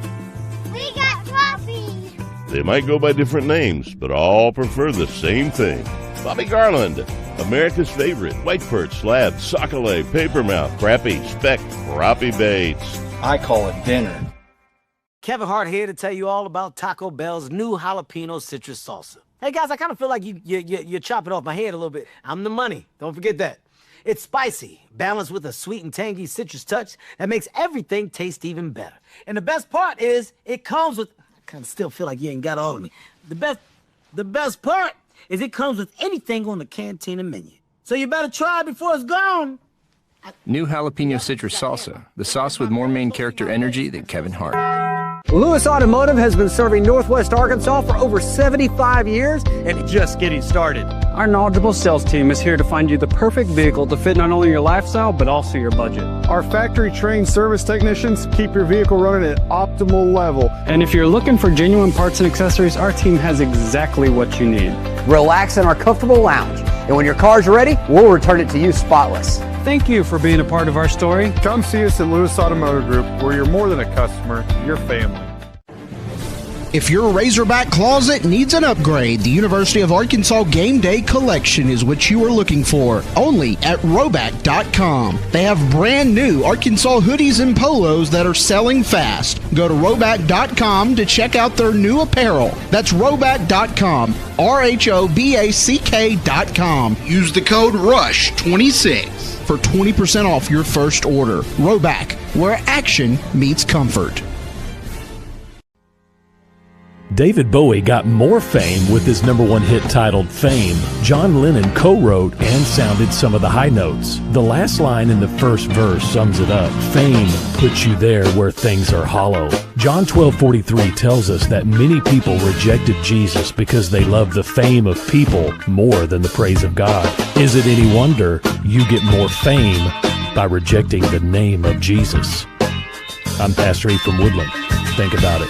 We got crappie. They might go by different names, but all prefer the same thing. Bobby Garland, America's favorite white perch, slab, sockeye, papermouth, crappie, speck, crappie baits. I call it dinner. Kevin Hart here to tell you all about Taco Bell's new jalapeno citrus salsa. Hey guys, I kind of feel like you're chopping off my head a little bit. I'm the money. Don't forget that. It's spicy, balanced with a sweet and tangy citrus touch that makes everything taste even better. And the best part is it comes with... I kind of still feel like you ain't got all of me. The best part is it comes with anything on the Cantina menu. So you better try it before it's gone. New jalapeno citrus salsa, the sauce with more main character energy than Kevin Hart. Lewis Automotive has been serving Northwest Arkansas for over 75 years and just getting started. Our knowledgeable sales team is here to find you the perfect vehicle to fit not only your lifestyle, but also your budget. Our factory-trained service technicians keep your vehicle running at optimal level. And if you're looking for genuine parts and accessories, our team has exactly what you need. Relax in our comfortable lounge, and when your car's ready, we'll return it to you spotless. Thank you for being a part of our story. Come see us at Lewis Automotive Group, where you're more than a customer, you're family. If your Razorback closet needs an upgrade, the University of Arkansas Game Day Collection is what you are looking for, only at Roback.com. They have brand new Arkansas hoodies and polos that are selling fast. Go to Roback.com to check out their new apparel. That's Roback.com, RHOBACK.com. Use the code RUSH26 for 20% off your first order. Roback, where action meets comfort. David Bowie got more fame with his #1 hit titled Fame. John Lennon co-wrote and sounded some of the high notes. The last line in the first verse sums it up. Fame puts you there where things are hollow. John 12:43 tells us that many people rejected Jesus because they loved the fame of people more than the praise of God. Is it any wonder you get more fame by rejecting the name of Jesus. I'm Pastor E from Woodland. Think about it.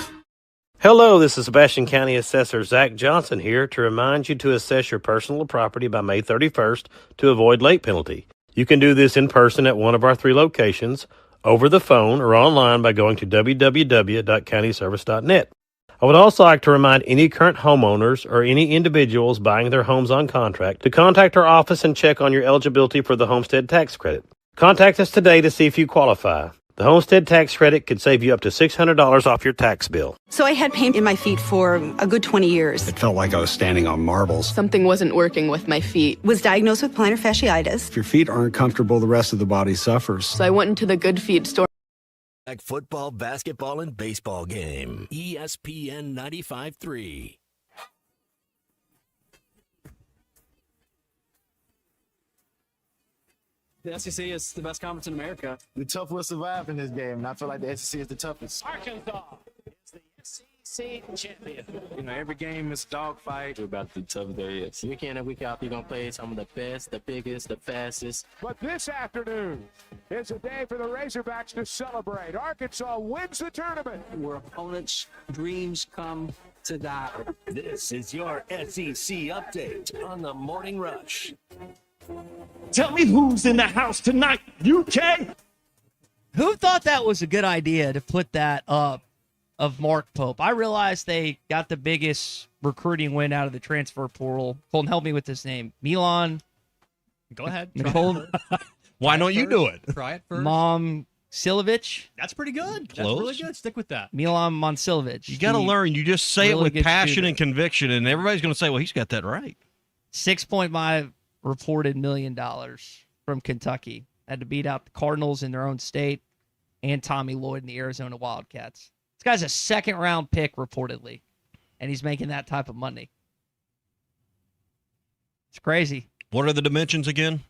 Hello, this is Sebastian County Assessor Zach Johnson here to remind you to assess your personal property by May 31st to avoid late penalty. You can do this in person at one of our 3 locations, over the phone, or online by going to www.countyservice.net. I would also like to remind any current homeowners or any individuals buying their homes on contract to contact our office and check on your eligibility for the homestead tax credit. Contact us today to see if you qualify. The homestead tax credit could save you up to $600 off your tax bill. So I had pain in my feet for a good 20 years. It felt like I was standing on marbles. Something wasn't working with my feet. Was diagnosed with plantar fasciitis. If your feet aren't comfortable, the rest of the body suffers. So I went into the Good Feet store. Like football, basketball, and baseball game. ESPN 95.3. The SEC is the best conference in America. The tough will survive in this game, and I feel like the SEC is the toughest. Arkansas is the SEC champion. You know, every game is a dogfight. We're about the tough there is. Week in and week out, you're going to play some of the best, the biggest, the fastest. But this afternoon is a day for the Razorbacks to celebrate. Arkansas wins the tournament. Where opponents' dreams come to die. This is your SEC update on the Morning Rush. Tell me who's in the house tonight, UK? Who thought that was a good idea to put that up of Mark Pope? I realized they got the biggest recruiting win out of the transfer portal. Colton, help me with this name. Milan. Go ahead. Why don't you do it? Try it first. Mom Silovic. That's pretty good. That's Close. really good. Stick with that. Milan Monsilovic. You got to learn. You just say really it with passion student. and conviction, and everybody's going to say, well, he's got that right. 6.5 reported $1 million from Kentucky. Had to beat out the Cardinals in their own state and Tommy Lloyd in the Arizona Wildcats. This guy's a second-round pick, reportedly, and he's making that type of money. It's crazy. What are the dimensions again?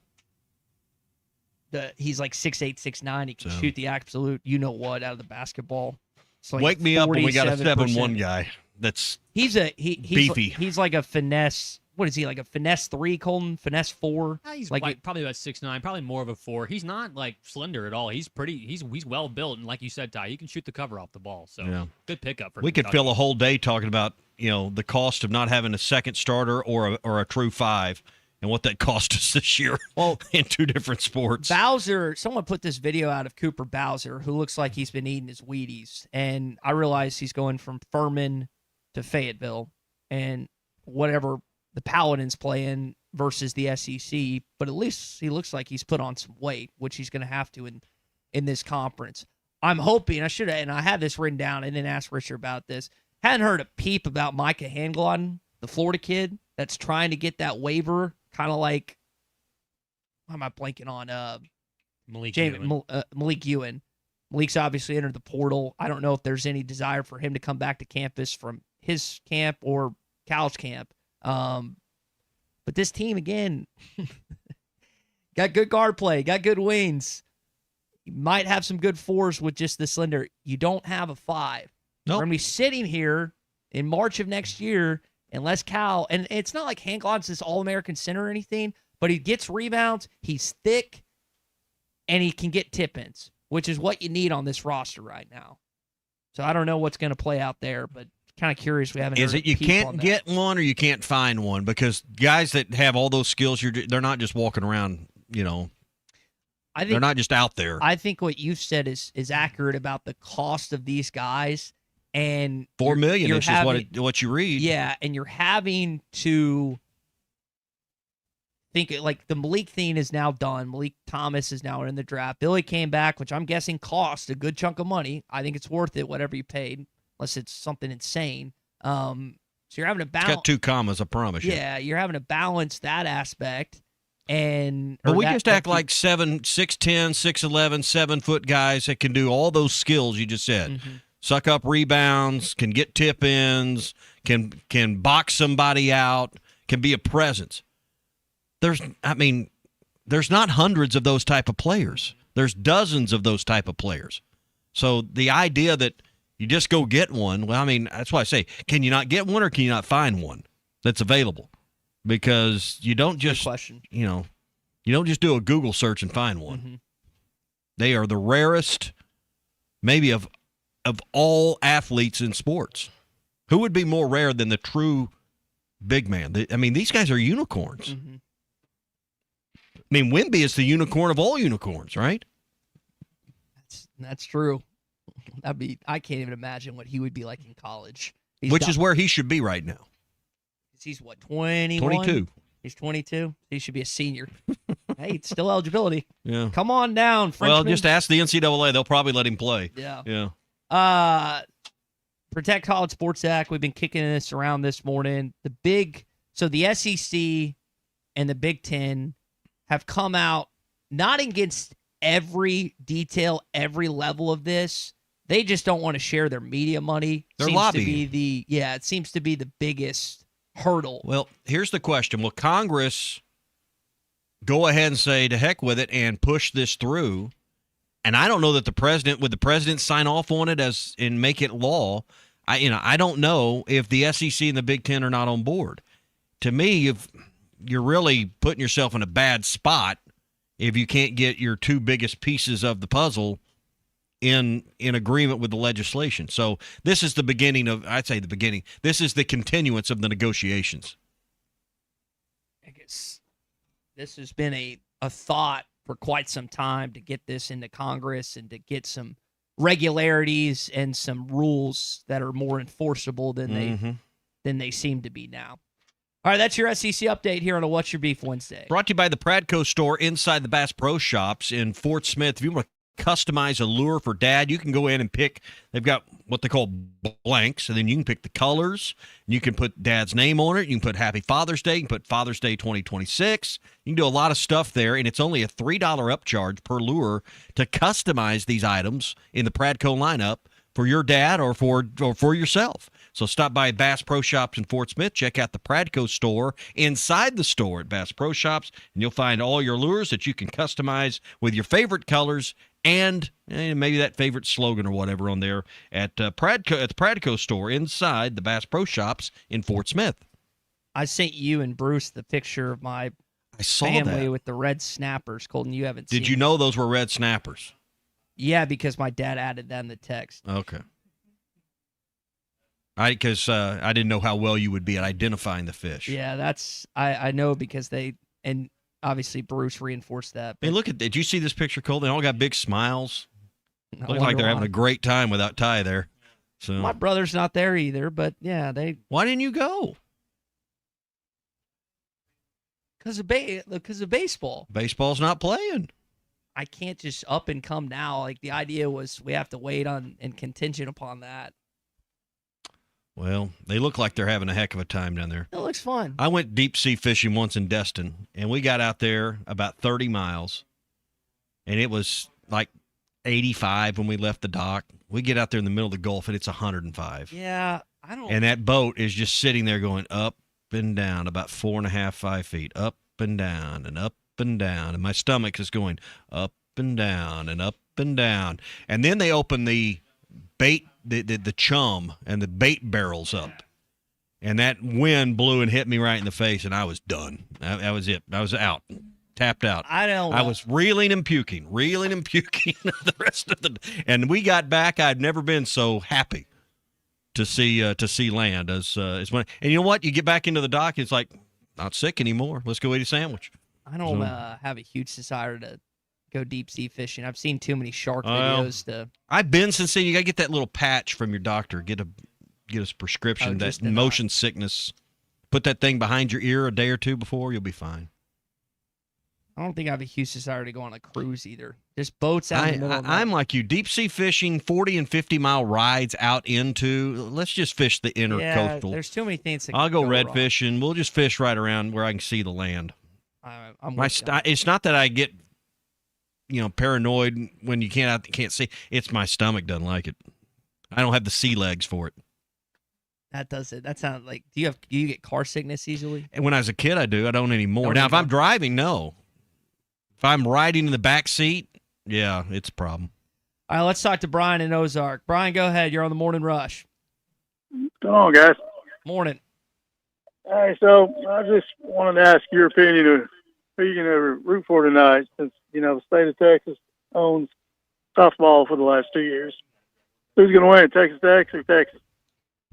He's like 6'8", 6'9". He can shoot the absolute you-know-what out of the basketball. It's like wake me up when we got a 47%. 7'1" guy that's he's beefy. He's like a finesse. What is he, like a finesse 3, Colton? Finesse 4? He's like probably about 6'9", probably more of a 4. He's not like slender at all. He's pretty. He's well built, and like you said, Ty, he can shoot the cover off the ball. So good pickup for. We could Kentucky. fill a whole day talking about the cost of not having a second starter or a true 5, and what that cost us this year. Well, in 2 different sports. Bowser. Someone put this video out of Cooper Bowser, who looks like he's been eating his Wheaties, and I realize he's going from Furman to Fayetteville, and whatever the Paladins play in versus the SEC, but at least he looks like he's put on some weight, which he's going to have to in this conference. I'm hoping, and I had this written down and then asked Richard about this. Hadn't heard a peep about Micah Handglon, the Florida kid that's trying to get that waiver, kind of like, why am I blanking on Malik Ewan. Malik's obviously entered the portal. I don't know if there's any desire for him to come back to campus from his camp or Cal's camp. But this team, again, got good guard play, got good wings. You might have some good 4s with just the slender. You don't have a 5. Nope. We're going to be sitting here in March of next year unless Cal, and it's not like Handglon's this All-American center or anything, but he gets rebounds, he's thick, and he can get tip-ins, which is what you need on this roster right now. So I don't know what's going to play out there, but kind of curious. We haven't. Is it you can't get one or you can't find one? Because guys that have all those skills, they're not just walking around. I think they're not just out there. I think what you've said is accurate about the cost of these guys, and $4 million is what you read. Yeah, and you're having to think like the Malik thing is now done. Malik Thomas is now in the draft. Billy came back, which I'm guessing cost a good chunk of money. I think it's worth it, whatever you paid. Unless it's something insane. So you're having to balance. It's got 2 commas, I promise you. Yeah, you're having to balance that aspect. But we just act like 6'10", 6'11", 7-foot guys that can do all those skills you just said. Mm-hmm. Suck up rebounds, can get tip-ins, can box somebody out, can be a presence. There's not hundreds of those type of players. There's dozens of those type of players. So the idea that you just go get one. Well, that's why I say, can you not get one or can you not find one that's available? Because you don't just, you don't just do a Google search and find one. Mm-hmm. They are the rarest, maybe of all athletes in sports. Who would be more rare than the true big man? I mean, these guys are unicorns. Mm-hmm. I mean, Wemby is the unicorn of all unicorns, right? That's true. I can't even imagine what he would be like in college. Which is where he should be right now. He's what, 21? 22. He's 22. He should be a senior. Hey, it's still eligibility. Yeah. Come on down, Frenchman. Well, just ask the NCAA. They'll probably let him play. Yeah. Yeah. Protect College Sports Act. We've been kicking this around this morning. The SEC and the Big Ten have come out not against every detail, every level of this. They just don't want to share their media money. They're seems lobbying. To be it seems to be the biggest hurdle. Well, here's the question. Will Congress go ahead and say to heck with it and push this through? And I don't know that would the president sign off on it and make it law? I don't know if the SEC and the Big Ten are not on board. To me, you're really putting yourself in a bad spot if you can't get your two biggest pieces of the puzzle in agreement with the legislation. So this is the beginning of, I'd say the beginning. This is the continuance of the negotiations. I guess this has been a thought for quite some time to get this into Congress and to get some regularities and some rules that are more enforceable than they seem to be now. All right, that's your SEC update here on a What's Your Beef Wednesday. Brought to you by the Pradco store inside the Bass Pro Shops in Fort Smith. If you want to customize a lure for Dad, you can go in and pick. They've got what they call blanks, and then you can pick the colors. You can put Dad's name on it. You can put Happy Father's Day. You can put Father's Day 2026. You can do a lot of stuff there, and it's only a $3 upcharge per lure to customize these items in the Pradco lineup for your dad or for yourself. So stop by Bass Pro Shops in Fort Smith. Check out the Pradco store inside the store at Bass Pro Shops, and you'll find all your lures that you can customize with your favorite colors and maybe that favorite slogan or whatever on there at the Pradco store inside the Bass Pro Shops in Fort Smith. I sent you and Bruce the picture of my family with the red snappers. Colton, you haven't seen Did you know those were red snappers? Yeah, because my dad added that in the text. Okay. Because I didn't know how well you would be at identifying the fish. Yeah, I know because and obviously Bruce reinforced that. Hey, did you see this picture, Cole? They all got big smiles. Looks like wonder they're why. having a great time without Ty there. So My brother's not there either, but yeah, Why didn't you go? Because of baseball. Baseball's not playing. I can't just up and come now. Like the idea was we have to wait on and contingent upon that. Well, they look like they're having a heck of a time down there. It looks fun. I went deep sea fishing once in Destin, and we got out there about 30 miles, and it was like 85 when we left the dock. We get out there in the middle of the Gulf, and it's 105. Yeah, I don't. And that boat is just sitting there going up and down about 4.5, 5 feet, up and down and up and down. And my stomach is going up and down and up and down. And then they open the bait, the chum and the bait barrels up. And that wind blew and hit me right in the face, and I was done. That was it. I was out. Tapped out. I was reeling and puking the rest of the. And we got back. I'd never been so happy to see land as when. And you know what? You get back into the dock, it's like not sick anymore. Let's go eat a sandwich. I don't have a huge desire to go deep sea fishing. I've seen too many shark videos to. I've been since then. You got to get that little patch from your doctor. Get a prescription. That motion sickness. Put that thing behind your ear a day or two before. You'll be fine. I don't think I have a huge desire to go on a cruise either. Just boats out in the middle of I'm like you. Deep sea fishing, 40 and 50 mile rides out into. Let's just fish the inner coastal. There's too many things. I'll go red fishing. We'll just fish right around where I can see the land. It's not that I get, paranoid when you can't see. It's my stomach doesn't like it. I don't have the sea legs for it. That does it. That sounds like. Do you get car sickness easily? And when I was a kid, I do. I don't anymore. Now, if I'm driving, no. If I'm riding in the back seat, yeah, it's a problem. All right, let's talk to Brian in Ozark. Brian, go ahead. You're on the Morning Rush. What's going on, guys? Morning. All right, so I just wanted to ask your opinion of who you're going to root for tonight, since the state of Texas owns softball for the last 2 years. Who's going to win, Texas Tech or Texas?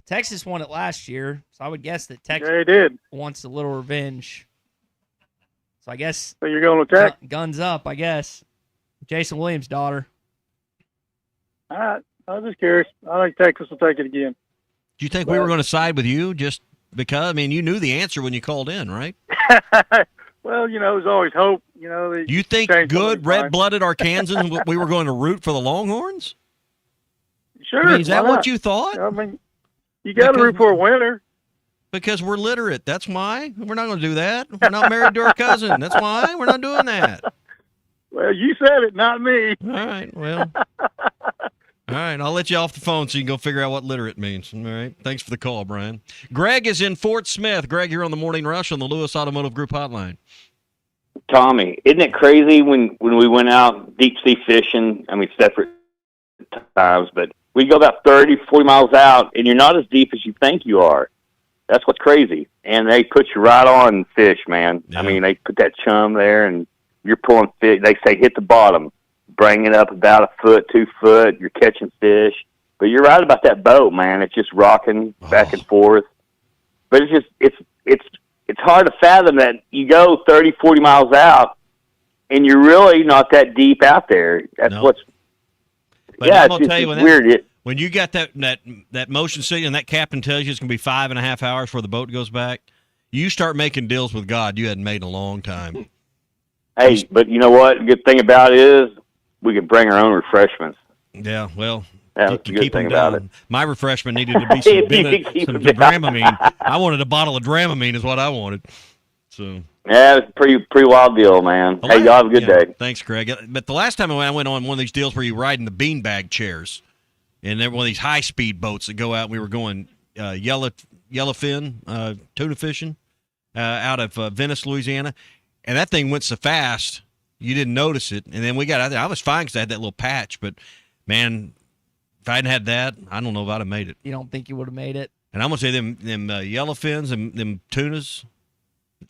Texas won it last year, so I would guess that Texas They did. wants a little revenge. So I guess. So you're going to Tech? Guns up, I guess. Jason Williams' daughter. All right. I was just curious. I think Texas will take it again. Do you think we were going to side with you just because? I mean, you knew the answer when you called in, right? Well, there's always hope. You think good, red-blooded Arkansans, we were going to root for the Longhorns? Sure. I mean, is that why what not? you thought? I mean, you got to root for a winner. Because we're literate. That's why. We're not going to do that. We're not married to our cousin. That's why. We're not doing that. Well, you said it, not me. All right. Well. All right, I'll let you off the phone so you can go figure out what literate means. All right, thanks for the call, Brian. Greg is in Fort Smith. Greg, you're on the Morning Rush on the Lewis Automotive Group hotline. Tommy, isn't it crazy when we went out deep sea fishing? I mean, separate times, but we go about 30, 40 miles out, and you're not as deep as you think you are. That's what's crazy. And they put you right on fish, man. Yeah. I mean, they put that chum there, and you're pulling fish. They say hit the bottom. Bring it up about 1 foot, 2 foot. You're catching fish, but you're right about that boat, man. It's just rocking back and forth. But it's hard to fathom that you go 30, 40 miles out, and you're really not that deep out there. That's what's. But yeah, I'm gonna tell you weird. When you got that motion signal and that captain tells you it's gonna be 5.5 hours before the boat goes back, you start making deals with God you hadn't made in a long time. Hey, but you know what? The good thing about it is we can bring our own refreshments. Yeah, well, that's you the good keep thing them about down. it. My refreshment needed to be some Dramamine. I wanted a bottle of Dramamine is what I wanted. So yeah, it's a pretty wild deal, man. Hey, y'all have a good day. Thanks, Greg. But the last time I went on one of these deals where you ride in the beanbag chairs, and they're one of these high-speed boats that go out, and we were going yellowfin tuna fishing out of Venice, Louisiana, and that thing went so fast you didn't notice it. And then we got out there. I was fine because I had that little patch, but, man, if I hadn't had that, I don't know if I'd have made it. You don't think you would have made it? And I'm going to say them yellowfins and them tunas,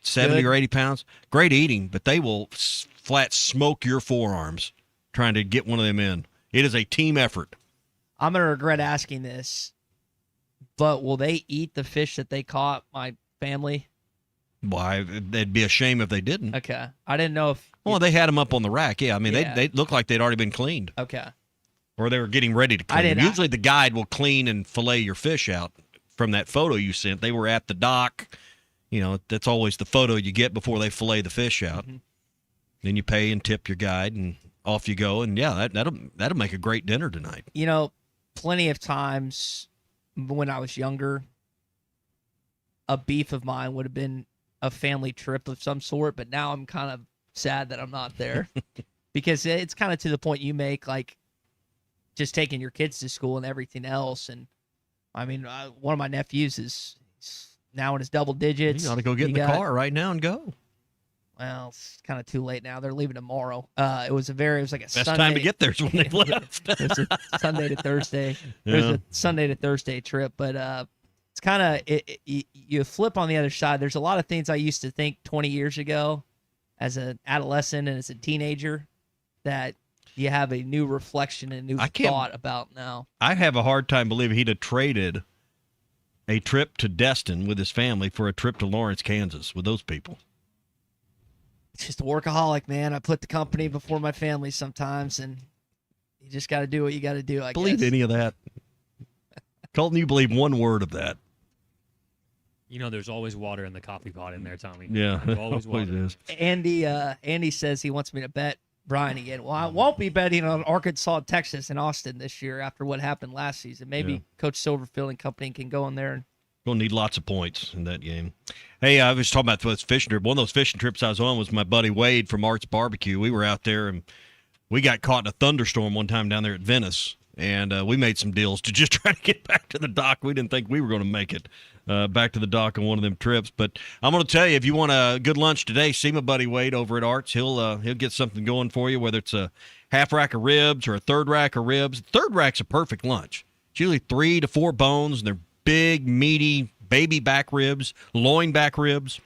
70 or 80 pounds, great eating, but they will flat smoke your forearms trying to get one of them in. It is a team effort. I'm going to regret asking this, but will they eat the fish that they caught, my family? Why, it'd be a shame if they didn't. Okay. I didn't know if... Well, they had them up on the rack, yeah. I mean, they looked like they'd already been cleaned. Okay. Or they were getting ready to clean them. Usually the guide will clean and fillet your fish out from that photo you sent. They were at the dock. You know, that's always the photo you get before they fillet the fish out. Mm-hmm. Then you pay and tip your guide, and off you go. And, yeah, that'll make a great dinner tonight. You know, plenty of times when I was younger, a beef of mine would have been a family trip of some sort, but now I'm kind of sad that I'm not there because it's kind of to the point you make, like just taking your kids to school and everything else. And I mean, one of my nephews is now in his double digits. You ought to go get in the car right now and go. Well, it's kind of too late now. They're leaving tomorrow. It was like a best Sunday. time to get there is when they left. It was a Sunday to Thursday. Yeah. It was a Sunday to Thursday trip, but it's kind of you flip on the other side. There's a lot of things I used to think 20 years ago as an adolescent and as a teenager that you have a new reflection and new thought about now. I have a hard time believing he'd have traded a trip to Destin with his family for a trip to Lawrence, Kansas with those people. It's just a workaholic, man. I put the company before my family sometimes, and you just got to do what you got to do, I believe guess. Any of that. Colton, you believe one word of that. You know, there's always water in the coffee pot in there, Tommy. Yeah, there's always water. Is. Andy says he wants me to bet Brian again. Well, I won't be betting on Arkansas, Texas, and Austin this year after what happened last season. Maybe Coach Silverfield and company can go in there and going to need lots of points in that game. Hey, I was talking about this fishing trip. One of those fishing trips I was on was my buddy Wade from Art's Barbecue. We were out there, and we got caught in a thunderstorm one time down there at Venice, and we made some deals to just try to get back to the dock. We didn't think we were going to make it back to the dock on one of them trips. But I'm going to tell you, if you want a good lunch today, see my buddy Wade over at Art's. He'll get something going for you, whether it's a half rack of ribs or a third rack of ribs. The third rack's a perfect lunch. It's usually 3 to 4 bones, and they're big, meaty baby back ribs, loin back ribs.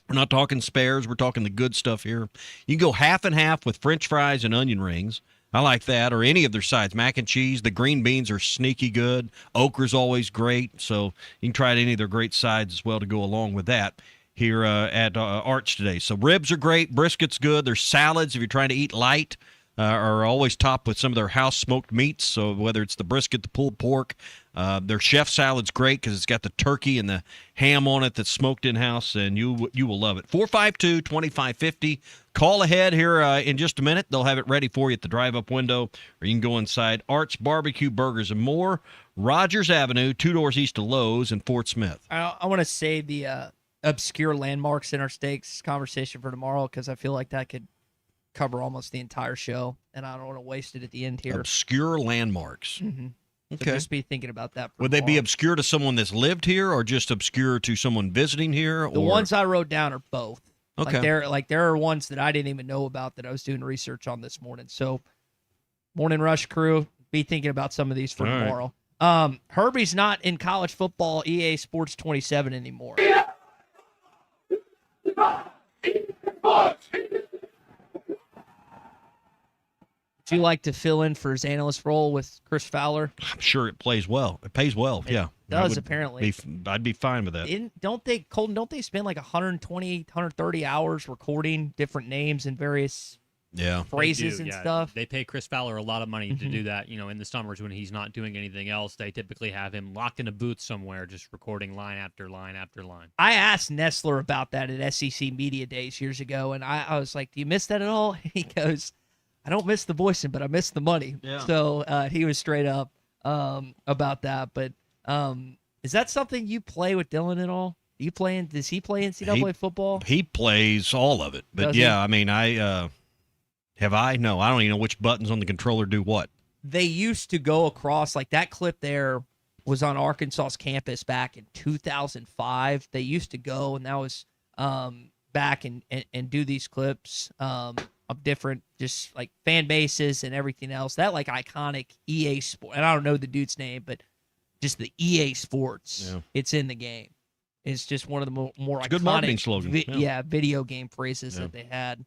We're not talking spares. We're talking the good stuff here. You can go half and half with French fries and onion rings. I like that, or any of their sides. Mac and cheese. The green beans are sneaky good. Okra's always great, so you can try any of their great sides as well to go along with that here at Arch today. So ribs are great. Brisket's good. Their salads, if you're trying to eat light, are always topped with some of their house smoked meats. So whether it's the brisket, the pulled pork, their chef salad's great because it's got the turkey and the ham on it that's smoked in-house, and you will love it. 452-2550. Call ahead here in just a minute. They'll have it ready for you at the drive-up window, or you can go inside. Arch Barbecue Burgers and more. Rogers Avenue, 2 doors east of Lowe's in Fort Smith. I want to save the obscure landmarks in our steaks conversation for tomorrow because I feel like that could cover almost the entire show, and I don't want to waste it at the end here. Obscure landmarks. Mm-hmm. Okay. So just be thinking about that. Would they be obscure to someone that's lived here, or just obscure to someone visiting here? The ones I wrote down are both. Okay. There are ones that I didn't even know about that I was doing research on this morning. So, Morning Rush crew, be thinking about some of these for tomorrow. Herbie's not in college football EA Sports 27 anymore. Would you like to fill in for his analyst role with Chris Fowler? I'm sure it plays well. It pays well. Yeah, does apparently. I'd be fine with that. Don't they spend like 120, 130 hours recording different names and various phrases and stuff? They pay Chris Fowler a lot of money to do that. You know, in the summers when he's not doing anything else, they typically have him locked in a booth somewhere, just recording line after line after line. I asked Nestler about that at SEC Media Days years ago, and I was like, "Do you miss that at all?" He goes, I don't miss the voicing, but I miss the money. Yeah. So he was straight up about that. But is that something you play with Dylan at all? Does he play NCAA football? He plays all of it. But I mean, No, I don't even know which buttons on the controller do what. They used to go across, like that clip there was on Arkansas's campus back in 2005. They used to go, and that was back and do these clips of different just like fan bases and everything else. That like iconic EA Sport, and I don't know the dude's name, but just the EA Sports. Yeah. It's in the game. It's just one of the more iconic good marketing slogan. Video game phrases that they had.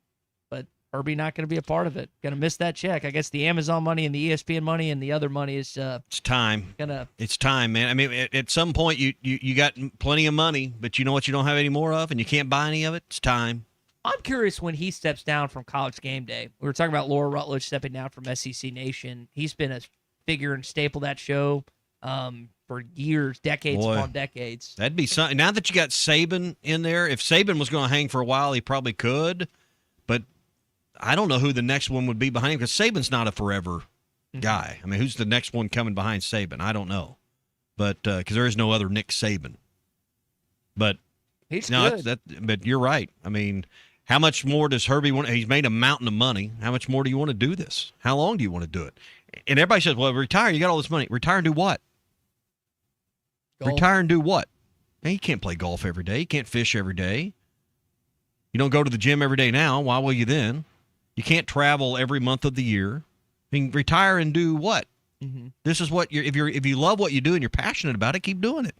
But Herbie not going to be a part of it. Going to miss that check. I guess the Amazon money and the ESPN money and the other money is it's time. It's time, man. I mean, at some point you got plenty of money, but you know what you don't have any more of, and you can't buy any of it. It's time. I'm curious when he steps down from College Game Day. We were talking about Laura Rutledge stepping down from SEC Nation. He's been a figure and staple of that show for years, decades upon decades. That'd be something. Now that you got Saban in there, if Saban was going to hang for a while, he probably could. But I don't know who the next one would be behind him because Saban's not a forever guy. I mean, who's the next one coming behind Saban? I don't know. But because there is no other Nick Saban. But he's good. But you're right. I mean, how much more does Herbie want? He's made a mountain of money. How much more do you want to do this? How long do you want to do it? And everybody says, well, retire. You got all this money. Retire and do what? Golf. Retire and do what? Man, you can't play golf every day. You can't fish every day. You don't go to the gym every day now. Why will you then? You can't travel every month of the year. I mean, retire and do what? Mm-hmm. This is what if you love what you do and you're passionate about it, keep doing it.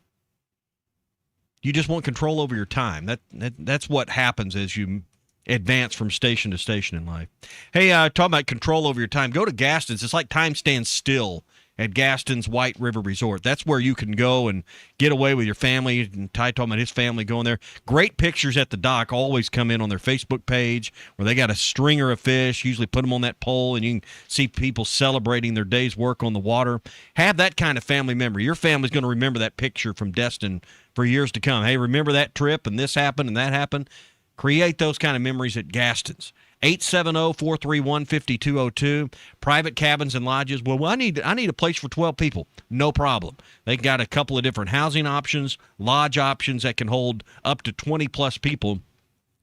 You just want control over your time. That's what happens as you advance from station to station in life. Hey, talking about control over your time, go to Gaston's. It's like time stands still at Gaston's White River Resort. That's where you can go and get away with your family. And Ty talking about his family going there. Great pictures at the dock always come in on their Facebook page where they got a stringer of fish, usually put them on that pole, and you can see people celebrating their day's work on the water. Have that kind of family memory. Your family's going to remember that picture from Destin for years to come. Hey, remember that trip and this happened and that happened? Create those kind of memories at Gaston's. 870-431-5202. Private cabins and lodges. Well, I need a place for 12 people. No problem. They got a couple of different housing options, lodge options that can hold up to 20-plus people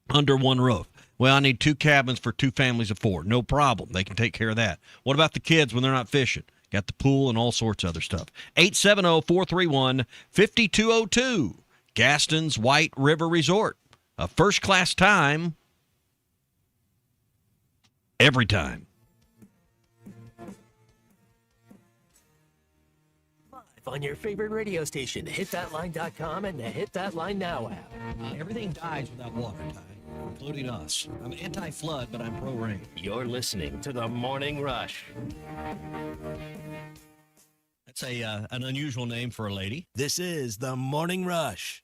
under one roof. Well, I need 2 cabins for 2 families of 4. No problem. They can take care of that. What about the kids when they're not fishing? Got the pool and all sorts of other stuff. 870-431-5202. Gaston's White River Resort. A first-class time. Every time. Live on your favorite radio station, hitthatline.com and the Hit That Line Now app. Everything dies without water, Ty. including us. I'm anti-flood, but I'm pro-rain. You're listening to the Morning Rush. That's an unusual name for a lady. This is the Morning Rush.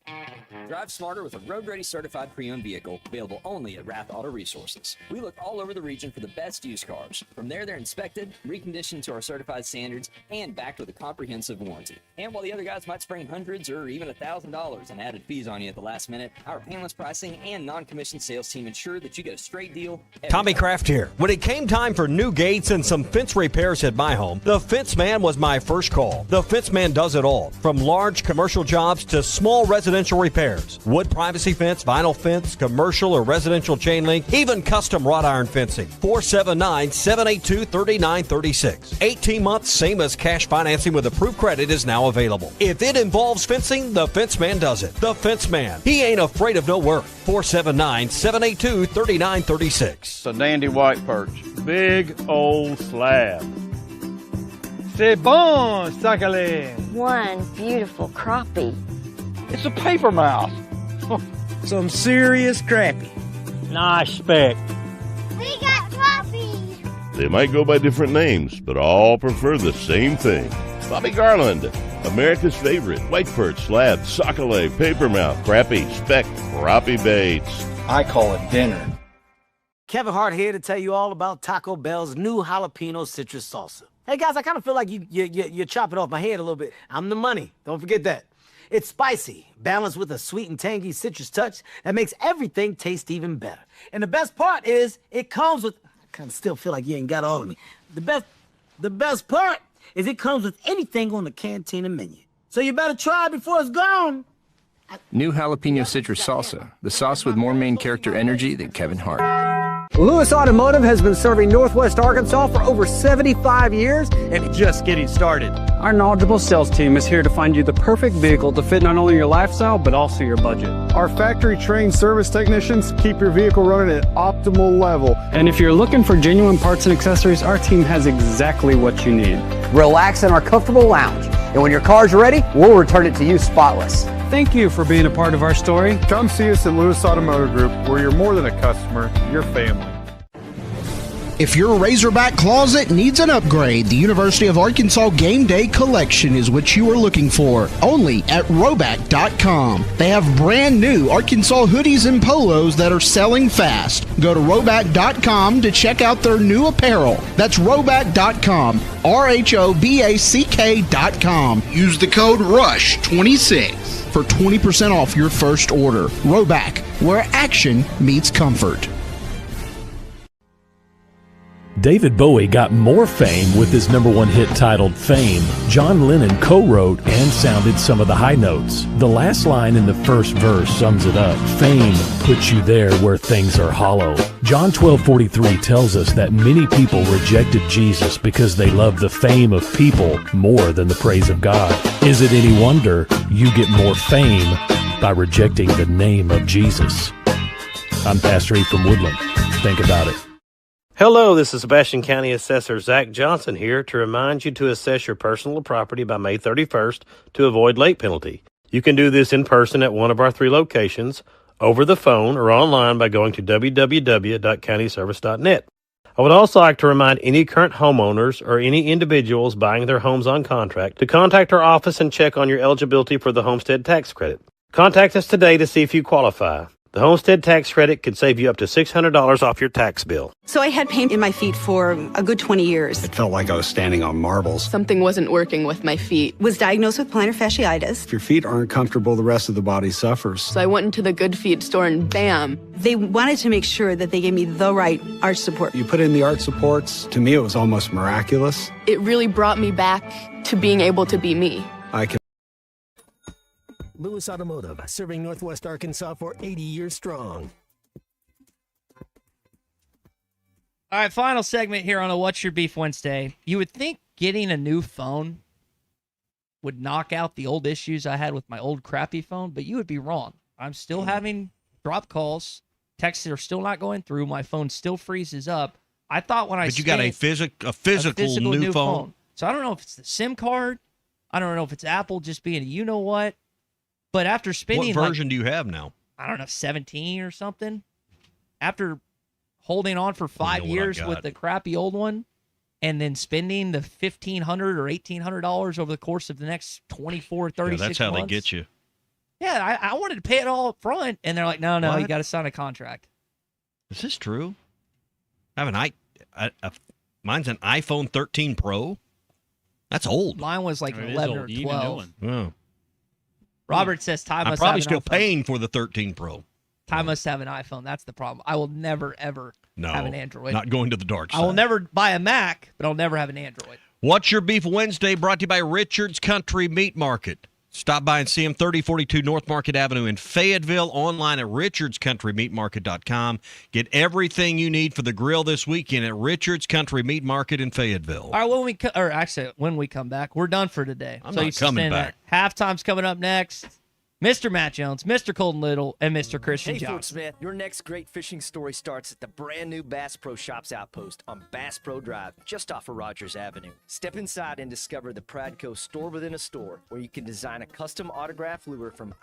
Drive smarter with a road-ready certified pre-owned vehicle, available only at Rath Auto Resources. We look all over the region for the best used cars. From there, they're inspected, reconditioned to our certified standards, and backed with a comprehensive warranty. And while the other guys might spring hundreds or even $1,000 in added fees on you at the last minute, our painless pricing and non-commissioned sales team ensure that you get a straight deal. Tommy Kraft here. When it came time for new gates and some fence repairs at my home, the Fence Man was my first call. The Fence Man does it all, from large commercial jobs to small residential repairs. Wood privacy fence, vinyl fence, commercial or residential chain link, even custom wrought iron fencing. 479-782-3936. 18 months, same as cash financing with approved credit is now available. If it involves fencing, the Fence Man does it. The Fence Man. He ain't afraid of no work. 479-782-3936. It's a dandy white perch. Big old slab. C'est bon, sacalé. One beautiful crappie. It's a paper mouse. Some serious crappie. Nice speck. We got puppies. They might go by different names, but all prefer the same thing. Bobby Garland, America's favorite white perch, slab, sockeye, papermouth, crappie, speck, crappie baits. I call it dinner. Kevin Hart here to tell you all about Taco Bell's new jalapeno citrus salsa. Hey guys, I kind of feel like you're chopping off my head a little bit. I'm the money. Don't forget that. It's spicy, balanced with a sweet and tangy citrus touch that makes everything taste even better. And the best part is it comes with, I kind of still feel like you ain't got all of me. The best part is it comes with anything on the Cantina menu. So you better try it before it's gone. New jalapeno citrus salsa, the sauce with more main character energy than Kevin Hart. Lewis Automotive has been serving Northwest Arkansas for over 75 years and just getting started. Our knowledgeable sales team is here to find you the perfect vehicle to fit not only your lifestyle, but also your budget. Our factory-trained service technicians keep your vehicle running at optimal level. And if you're looking for genuine parts and accessories, our team has exactly what you need. Relax in our comfortable lounge. And when your car's ready, we'll return it to you spotless. Thank you for being a part of our story. Come see us at Lewis Automotive Group, where you're more than a customer, you're family. If your Razorback closet needs an upgrade, the University of Arkansas Game Day Collection is what you are looking for. Only at Roback.com. They have brand new Arkansas hoodies and polos that are selling fast. Go to Roback.com to check out their new apparel. That's Roback.com. RHOBACK.com. Use the code RUSH26 for 20% off your first order. Roback, where action meets comfort. David Bowie got more fame with his #1 hit titled Fame. John Lennon co-wrote and sounded some of the high notes. The last line in the first verse sums it up. Fame puts you there where things are hollow. John 12:43 tells us that many people rejected Jesus because they loved the fame of people more than the praise of God. Is it any wonder you get more fame by rejecting the name of Jesus? I'm Pastor E from Woodland. Think about it. Hello, this is Sebastian County Assessor Zach Johnson here to remind you to assess your personal property by May 31st to avoid late penalty. You can do this in person at one of our 3 locations, over the phone, or online by going to www.countyservice.net. I would also like to remind any current homeowners or any individuals buying their homes on contract to contact our office and check on your eligibility for the homestead tax credit. Contact us today to see if you qualify. The homestead tax credit could save you up to $600 off your tax bill. So I had pain in my feet for a good 20 years. It felt like I was standing on marbles. Something wasn't working with my feet. Was diagnosed with plantar fasciitis. If your feet aren't comfortable, the rest of the body suffers. So I went into the Good Feet store and bam. They wanted to make sure that they gave me the right arch support. You put in the arch supports. To me, it was almost miraculous. It really brought me back to being able to be me. I can. Lewis Automotive, serving Northwest Arkansas for 80 years strong. All right, final segment here on a What's Your Beef Wednesday. You would think getting a new phone would knock out the old issues I had with my old crappy phone, but you would be wrong. I'm still having drop calls. Texts are still not going through. My phone still freezes up. I thought when But you got a physical new phone. So I don't know if it's the SIM card. I don't know if it's Apple just being a you-know-what. But after spending What version do you have now? I don't know, 17 or something. after holding on for 5 years with the crappy old one, and then spending the $1,500 or $1,800 over the course of the next 24, 36 months. That's how they get you. Yeah, I wanted to pay it all up front, and they're like, no, What? you got to sign a contract. Is this true? I have mine's an iPhone 13 Pro. That's old. Mine was like 11 or 12. Oh. Robert says Ty I'm must probably have an still iPhone. paying for the 13 Pro. Ty must have an iPhone. That's the problem. I will never, ever have an Android. Not going to the dark side. I will never buy a Mac, but I'll never have an Android. What's Your Beef Wednesday, brought to you by Richard's Country Meat Market. Stop by and see them, 3042 North Market Avenue in Fayetteville, online at richardscountrymeatmarket.com. Get everything you need for the grill this weekend at Richard's Country Meat Market in Fayetteville. All right, when we come back, we're done for today. I'm not coming back. Halftime's coming up next. Mr. Matt Jones, Mr. Colton Little, and Mr. Christian Hey, Fort Johnson. Smith, your next great fishing story starts at the brand new Bass Pro Shops outpost on Bass Pro Drive, just off of Rogers Avenue. Step inside and discover the Pradco store within a store, where you can design a custom autograph lure from